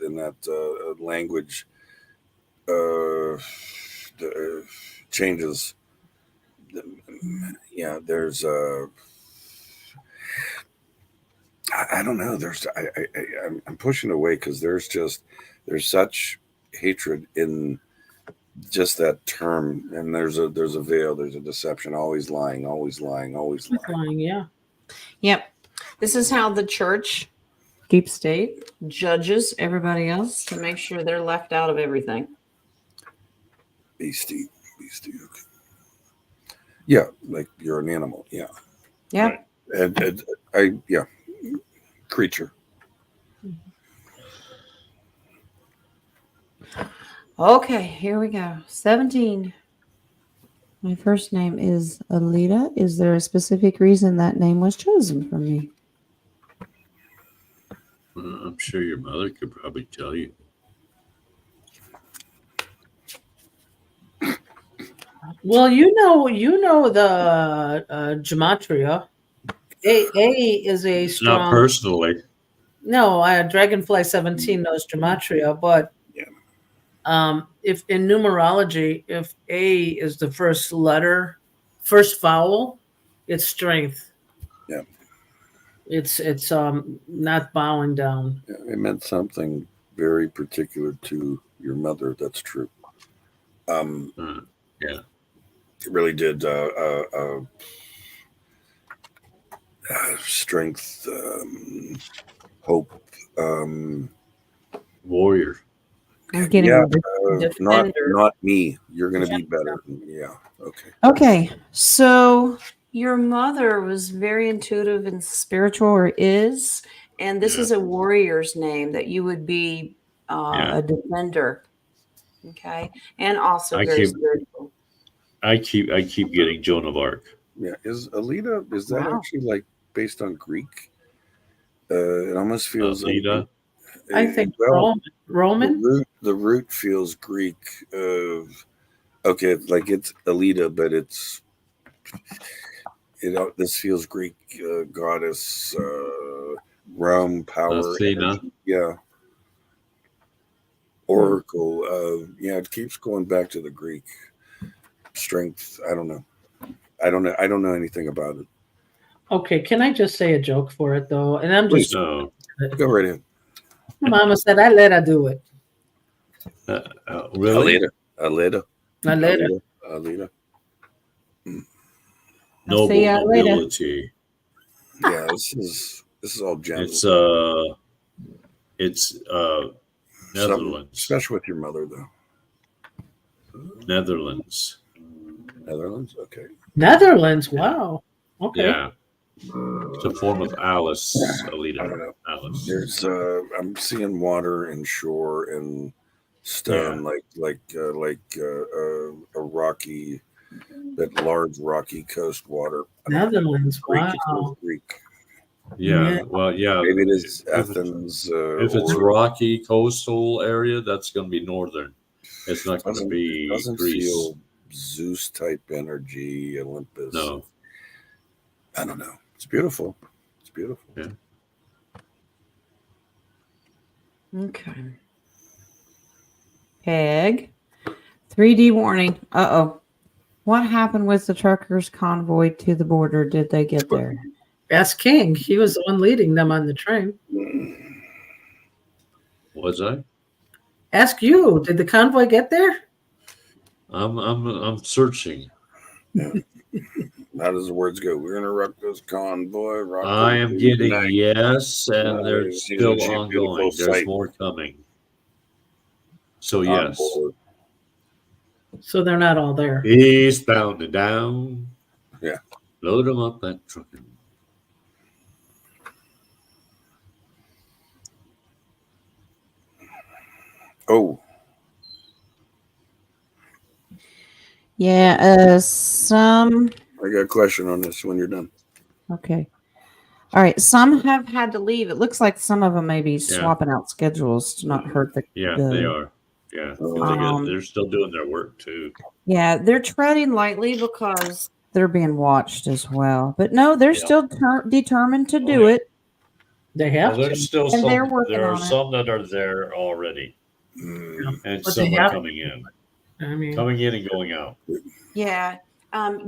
language changes. Yeah, there's I don't know. I'm pushing away because there's such hatred in just that term, and there's a veil, there's a deception, always lying, always lying, always lying. Yeah. Yep. This is how the church, deep state, judges everybody else to make sure they're left out of everything. Beastie. Okay. Yeah, like you're an animal. Yeah. Yeah. And creature. Okay, here we go. 17. My first name is Alita. Is there a specific reason that name was chosen for me? I'm sure your mother could probably tell you. Well, you know the gematria. A is a strong. Not personally. No, Dragonfly 17 knows gematria, but if in numerology, if A is the first letter, first vowel, it's strength. Yeah. It's not bowing down. Yeah, it meant something very particular to your mother. That's true. Yeah. It really did. Strength, hope, warrior. I'm getting not me. You're going to be better. Yeah. Okay. Okay. So your mother was very intuitive and spiritual, or is, and this is a warrior's name that you would be a defender. Okay, and also very spiritual. I keep getting Joan of Arc. Yeah. Is Alita? Is that actually like based on Greek? It almost feels Alita. I think Roman. The root feels Greek. Okay, like it's Alita, but this feels Greek. Goddess, realm, power. Athena. Yeah. Oracle. Yeah, it keeps going back to the Greek. Strength. I don't know. I don't know anything about it. Okay, can I just say a joke for it though? And I'm just go right ahead. Mama said I let her do it. Really? Alita. Nobility. Yeah, this is all general. It's Netherlands. Especially with your mother though. Netherlands. Okay. Netherlands. Wow. Okay. Yeah. It's a form of Alice. Alita. I don't know. Alice. There's I'm seeing water and shore and stone, like a rocky, that large rocky coast water. Netherlands. Wow. Greek. Yeah. Well, yeah. Maybe it is Athens. If it's rocky coastal area, that's going to be northern. It's not going to be doesn't Greece. Feel Zeus type energy, Olympus. No. I don't know. It's beautiful. Yeah. Okay. Peg. 3D warning. Uh-oh. What happened with the truckers' convoy to the border? Did they get there? Ask King. He was the one leading them on the train. Was I? Ask you. Did the convoy get there? I'm searching. Yeah. How does the words go? We're gonna rock this convoy. I am getting yes, and they're still ongoing. There's more coming. So yes. So they're not all there. Eastbound and down. Yeah. Load them up that trucking. Oh. Yeah, I got a question on this when you're done. Okay. All right. Some have had to leave. It looks like some of them may be swapping out schedules to not hurt the. Yeah, they are. Yeah, they're still doing their work too. Yeah, they're treading lightly because they're being watched as well. But no, they're still determined to do it. They have there's to. still And some. they're working There are on it. some that are there already, and But some they are have- coming in. I mean, Coming in and going out. Yeah.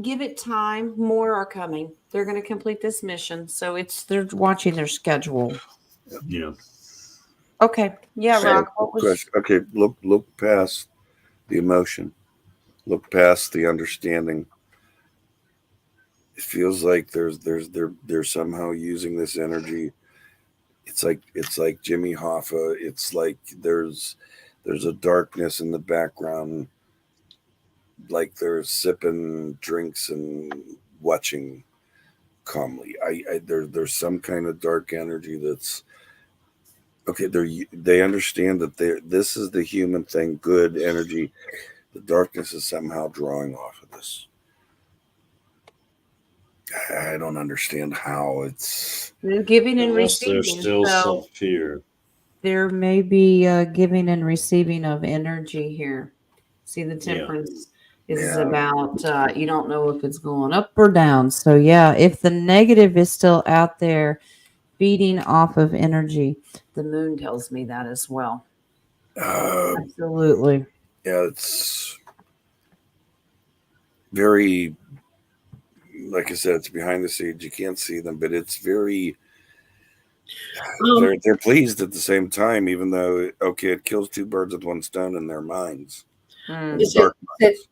Give it time. More are coming. They're going to complete this mission. So they're watching their schedule. Yeah. Okay. Yeah, Rock. What was Question. Okay, look past the emotion. Look past the understanding. It feels like they're somehow using this energy. It's like Jimmy Hoffa. It's like there's a darkness in the background, like they're sipping drinks and watching calmly. There's some kind of dark energy that's okay. They understand that this is the human thing, good energy. The darkness is somehow drawing off of this. I don't understand how it's giving and Unless receiving. there's still some fear. There may be giving and receiving of energy here. See, the temperance is about you don't know if it's going up or down. So yeah, if the negative is still out there feeding off of energy, the moon tells me that as well. Absolutely. Yeah, it's very, like I said, it's behind the scenes. You can't see them, but it's very. They're pleased at the same time, even though it kills two birds with one stone in their minds. Is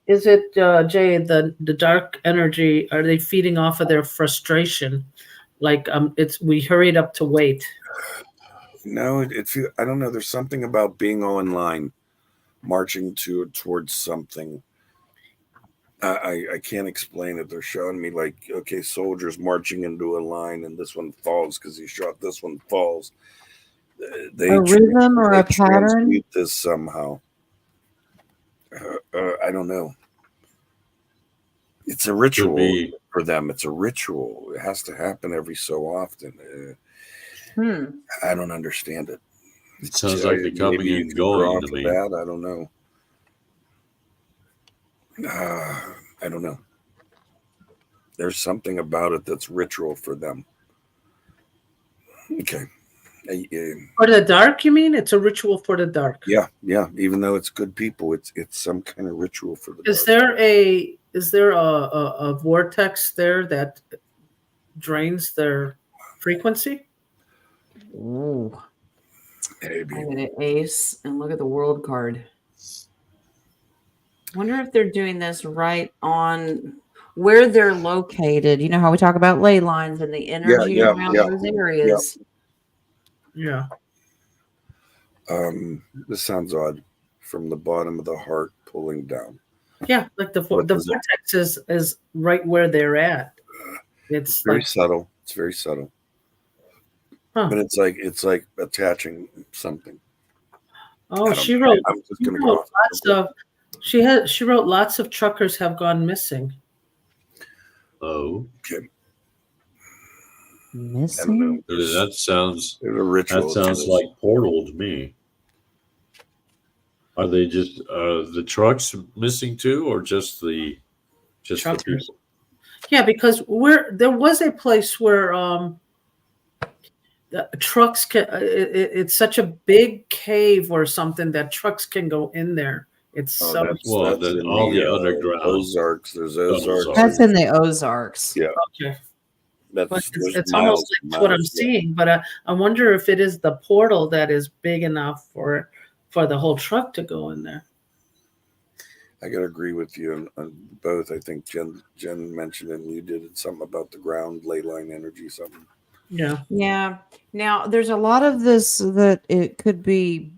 it Jay, the dark energy? Are they feeding off of their frustration? Like we hurried up to wait. No, I don't know. There's something about being all in line, marching towards something. I can't explain it. They're showing me like, okay, soldiers marching into a line, and this one falls because he shot. This one falls. They a rhythm or a pattern. This somehow. I don't know. It's a ritual for them. It's a ritual. It has to happen every so often. I don't understand it. It sounds like they're coming and going to me. That. I don't know. I don't know. There's something about it that's ritual for them. Okay. For the dark, you mean? It's a ritual for the dark. Yeah. Even though it's good people, it's some kind of ritual for the Is dark. there a vortex there that drains their frequency? Ooh. Maybe. I'm gonna ace and look at the world card. Wonder if they're doing this right on where they're located. You know how we talk about ley lines and the energy around those areas. Yeah. This sounds odd. From the bottom of the heart pulling down. Yeah, like the vortex is right where they're at. It's very subtle. It's very subtle. Huh. But it's like attaching something. Oh, she wrote lots of truckers have gone missing. Oh, okay. Missing? That sounds a ritual. That sounds like Portal to me. Are they just the trucks missing too, or just the people? Yeah, because there was a place where the trucks can. It's such a big cave or something that trucks can go in there. It's all the underground Ozarks. There's Ozarks. That's in the Ozarks. Yeah. Okay. It's almost like what I'm seeing, but I wonder if it is the portal that is big enough for the whole truck to go in there. I gotta agree with you on both. I think Jen mentioned it, and you did something about the ground ley line energy, something. Yeah. Now there's a lot of this that it could be.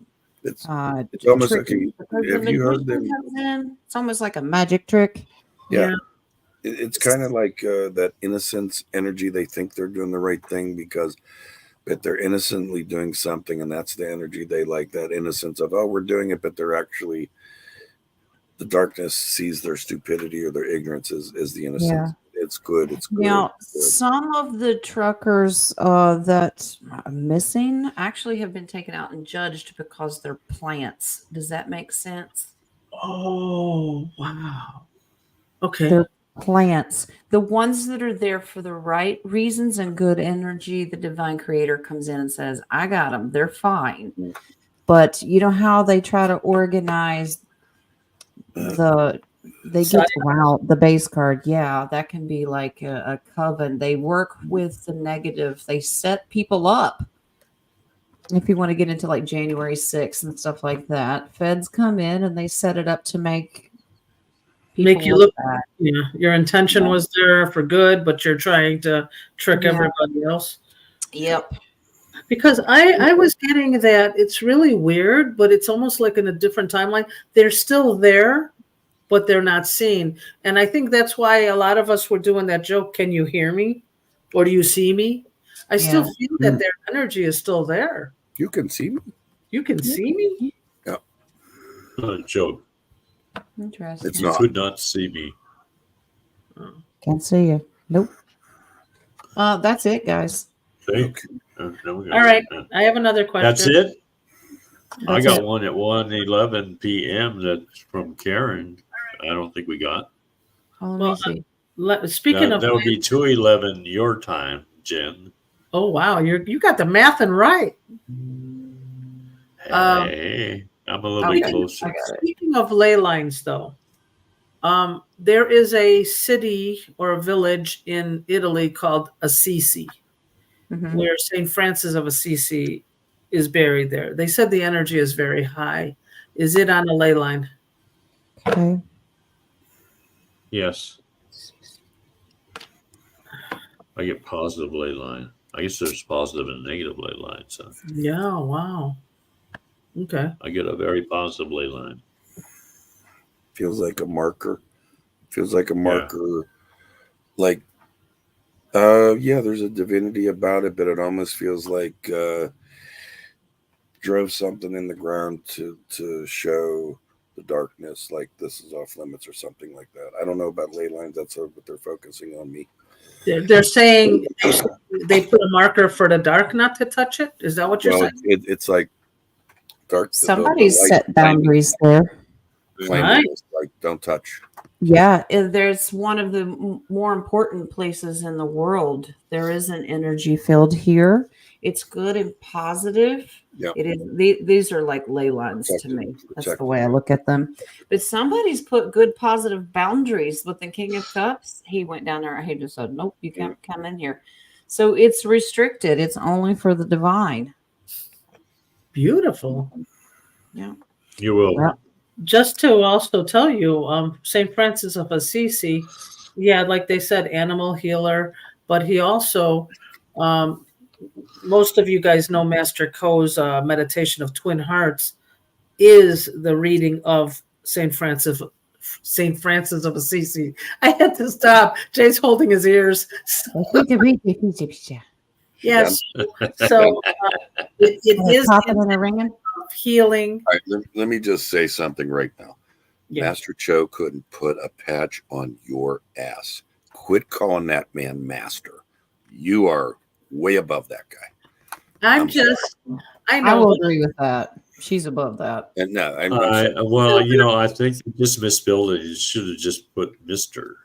It's almost like have you heard them? It's almost like a magic trick. Yeah. It's kind of like that innocence energy. They think they're doing the right thing but they're innocently doing something, and that's the energy they like. That innocence of, oh, we're doing it, but they're actually, the darkness sees their stupidity or their ignorance as the innocence. It's good. It's good. Now, It's good. some of the truckers that are missing actually have been taken out and judged because they're plants. Does that make sense? Oh, wow. Okay. They're plants. The ones that are there for the right reasons and good energy, the divine creator comes in and says, I got them. They're fine. But you know how they try to organize the base card. Yeah, that can be like a coven. They work with the negative. They set people up. If you want to get into like January 6th and stuff like that, feds come in and they set it up to make you look bad. Yeah, your intention was there for good, but you're trying to trick everybody else. Yep. Because I was getting that it's really weird, but it's almost like in a different timeline. They're still there, but they're not seen. And I think that's why a lot of us were doing that joke, can you hear me? Or do you see me? I still feel that their energy is still there. You can see me? You can see me? Yeah. Not a joke. Interesting. It's You not. could not see me. Can't see you. Nope. That's it, guys. See? Okay. All right. I have another question. That's it? I That's got it. one at 1:11 p.m. that's from Karen. I don't think we got. Oh, let me see. Speaking of that would be 2:11 your time, Jen. Oh wow, you got the math and right. Hey, I'm a little bit closer. Speaking of ley lines, though, there is a city or a village in Italy called Assisi, where Saint Francis of Assisi is buried there. They said the energy is very high. Is it on a ley line? Okay. Yes. I get positive ley line. I guess there's positive and negative ley lines. So. Yeah, wow. Okay. I get a very positive ley line. Feels like a marker. Feels like a marker. Like, there's a divinity about it, but it almost feels like drove something in the ground to show the darkness, like this is off limits or something like that. I don't know about ley lines. That's what they're focusing on me. They're saying they put a marker for the dark not to touch it. Is that what you're saying? It's like dark. Somebody's set boundaries there. Like, don't touch. Yeah, there's one of the more important places in the world. There is an energy field here. It's good and positive. Yeah, it is. These are like ley lines to me. That's the way I look at them. But somebody's put good positive boundaries. With the King of Cups, he went down there. He just said, "Nope, you can't come in here." So it's restricted. It's only for the divine. Beautiful. Yeah, you will. Yeah. Just to also tell you, St. Francis of Assisi, like they said, animal healer, but he also, most of you guys know Master Ko's meditation of Twin Hearts is the reading of St. Francis of Assisi. I had to stop. Jay's holding his ears. Yes. So it is healing. All right, let me just say something right now. Master Cho couldn't put a patch on your ass. Quit calling that man master. You are way above that guy. I will agree with that. She's above that. And no, I think you just misspelled it. You should have just put Mr.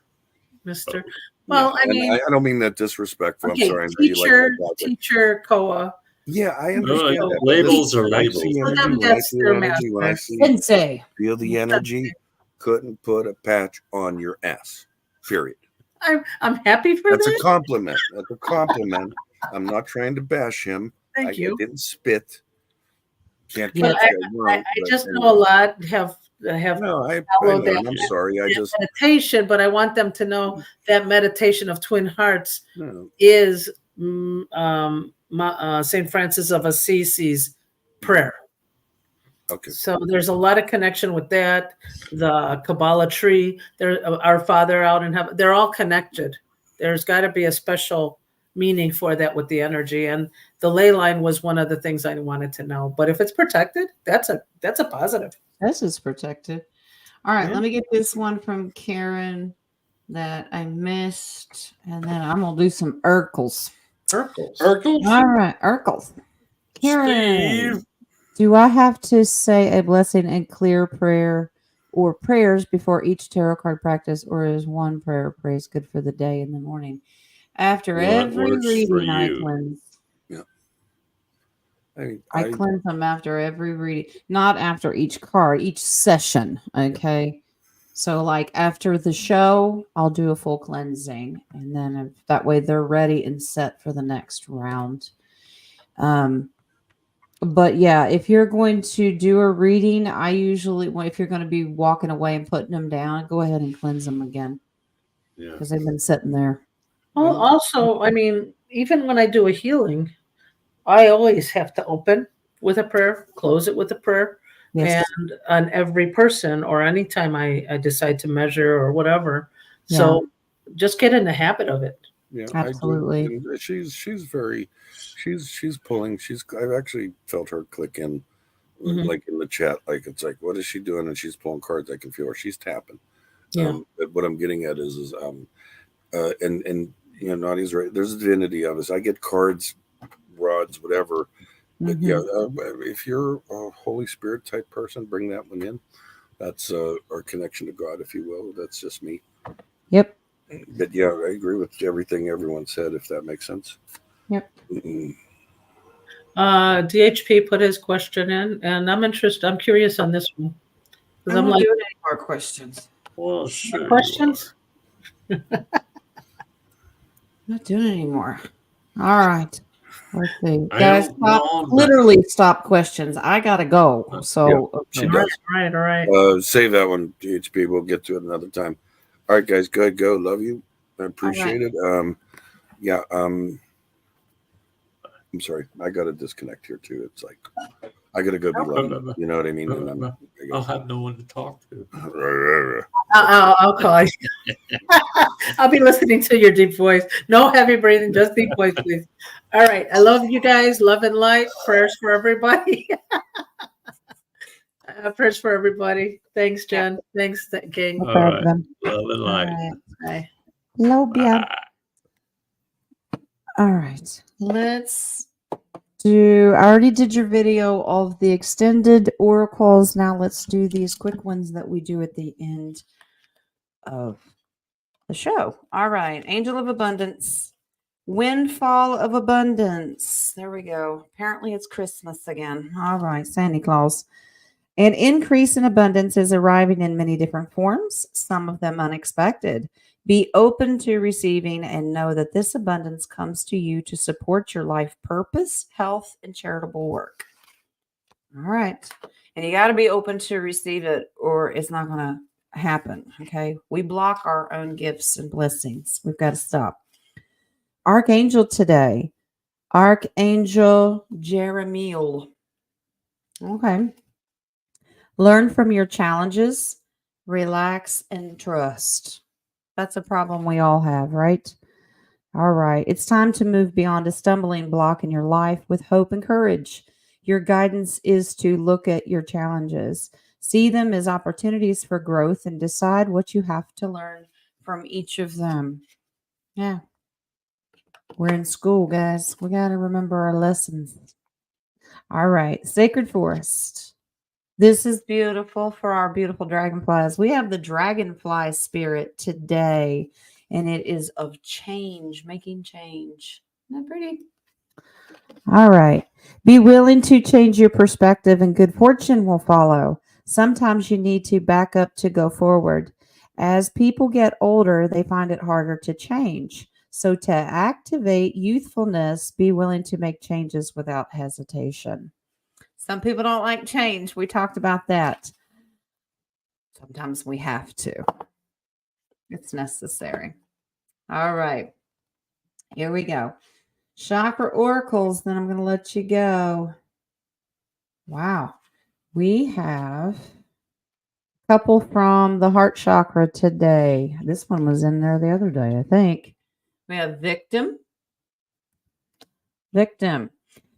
Mr. Well, I mean, I don't mean that disrespectful. Okay, I'm sorry. Teacher Koa. Yeah, I understand. No, labels are labels. Sensei. Feel the energy. Couldn't put a patch on your ass. Period. I'm happy for That's that. a compliment. That's a compliment. I'm not trying to bash him. Thank you. I didn't spit. Can't I just know a lot have no, I followed know. that. I'm sorry. I just meditation, but I want them to know that meditation of Twin Hearts is Saint Francis of Assisi's prayer. Okay. So there's a lot of connection with that. The Kabbalah tree, our Father out in heaven, they're all connected. There's got to be a special meaning for that with the energy. And the ley line was one of the things I wanted to know. But if it's protected, that's a positive. This is protected. All right, let me get this one from Karen. that I missed, and then I'm gonna do some Urkels. Urkels? All right, Urkels. Steve. Do I have to say a blessing and clear prayer or prayers before each tarot card practice, or is one prayer praise good for the day in the morning? After What every works for reading, I you? cleanse. Yeah. I cleanse them after every reading, not after each card, each session. Okay. So, like after the show, I'll do a full cleansing, and then that way they're ready and set for the next round. But yeah, if you're going to do a reading, I usually, if you're going to be walking away and putting them down, go ahead and cleanse them again. Yeah. Because they've been sitting there. Well, also, I mean, even when I do a healing, I always have to open with a prayer, close it with a prayer. Yes. And on every person or anytime I decide to measure or whatever. So just get in the habit of it. Yeah, absolutely. I do. She's very, she's pulling. I've actually felt her click in, like in the chat. Like it's like, what is she doing? And she's pulling cards. I can feel her. She's tapping. Yeah. But what I'm getting at is and you know, Nadia's right. There's a divinity of us. I get cards, rods, whatever. But if you're a Holy Spirit type person, bring that one in. That's our connection to God, if you will. That's just me. Yep. But yeah, I agree with everything everyone said, if that makes sense. Yep. DHP put his question in, and I'm interested. I'm curious on this one. I'm like, doing any more questions. Well, sure. Questions? Not doing anymore. All right. Let's see. Guys, don't literally stop questions. I gotta go. So She all does. right. Save that one, DHP. We'll get to it another time. All right, guys. Go ahead, go. Love you. I appreciate it. I'm sorry. I got to disconnect here too. It's like I got to go be loved. You know what I mean? And I'll have no one to talk to. I'll call you. I'll be listening to your deep voice. No heavy breathing, just deep voice, please. All right. I love you guys. Love and light. Prayers for everybody. Prayers for everybody. Thanks, Jen. Thanks, King. All right. Love and light. Bye. Love ya. All right. Let's do. I already did your video of the extended oracles. Now let's do these quick ones that we do at the end of the show. All right. Angel of Abundance. Windfall of Abundance. There we go. Apparently it's Christmas again. All right. Santa Claus. An increase in abundance is arriving in many different forms, some of them unexpected. Be open to receiving and know that this abundance comes to you to support your life purpose, health, and charitable work. All right. And you got to be open to receive it or it's not going to happen. Okay. We block our own gifts and blessings. We've got to stop. Archangel today. Archangel Jeremiel. Okay. Learn from your challenges, relax, and trust. That's a problem we all have, right? All right. It's time to move beyond a stumbling block in your life with hope and courage. Your guidance is to look at your challenges, see them as opportunities for growth, and decide what you have to learn from each of them. Yeah. We're in school, guys. We got to remember our lessons. All right. Sacred Forest. This is beautiful for our beautiful dragonflies. We have the dragonfly spirit today, and it is of change, making change. Isn't that pretty? All right. Be willing to change your perspective, and good fortune will follow. Sometimes you need to back up to go forward. As people get older, they find it harder to change. So to activate youthfulness, be willing to make changes without hesitation. Some people don't like change. We talked about that. Sometimes we have to. It's necessary. All right. Here we go. Chakra oracles. Then I'm going to let you go. Wow. We have a couple from the heart chakra today. This one was in there the other day, I think. We have victim. Victim.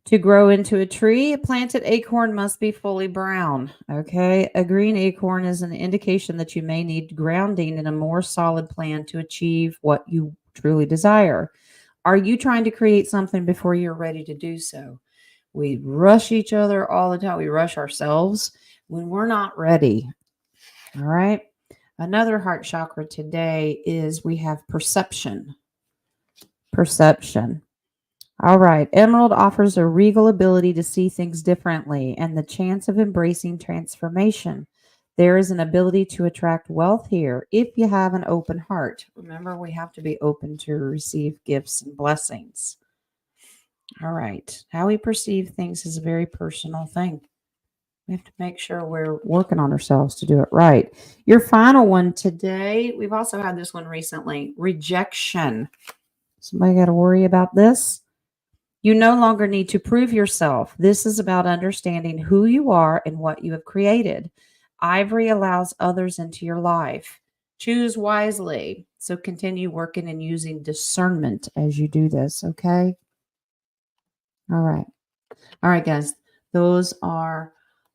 To grow into a tree, a planted acorn must be fully brown. Okay. A green acorn is an indication that you may need grounding in a more solid plan to achieve what you truly desire. Are you trying to create something before you're ready to do so? We rush each other all the time. We rush ourselves when we're not ready. All right. Another heart chakra today is we have perception. Perception. All right. Emerald offers a regal ability to see things differently and the chance of embracing transformation. There is an ability to attract wealth here if you have an open heart. Remember, we have to be open to receive gifts and blessings. All right. How we perceive things is a very personal thing. We have to make sure we're working on ourselves to do it right. Your final one today, we've also had this one recently, rejection. Somebody got to worry about this? You no longer need to prove yourself. This is about understanding who you are and what you have created. Ivory allows others into your life. Choose wisely. So continue working and using discernment as you do this, okay? All right. All right, guys. Those are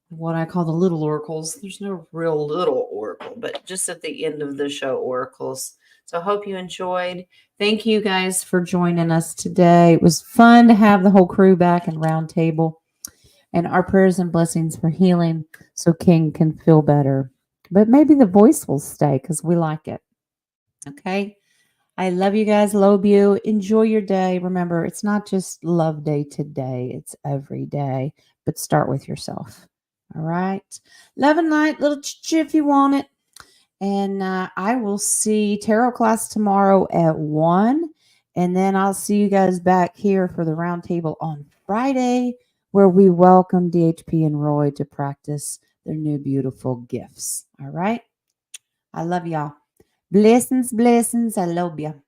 what I call the little oracles. There's no real little oracle, but just at the end of the show oracles. So I hope you enjoyed. Thank you guys for joining us today. It was fun to have the whole crew back in Roundtable. And our prayers and blessings for healing so King can feel better. But maybe the voice will stay because we like it. Okay? I love you guys. Love you. Enjoy your day. Remember, it's not just love day today. It's every day. But start with yourself. All right. Love and light. Little if you want it. And I will see tarot class tomorrow at 1. And then I'll see you guys back here for the Roundtable on Friday, where we welcome DHP and Roy to practice their new beautiful gifts. All right. I love y'all. Blessings, blessings. I love you.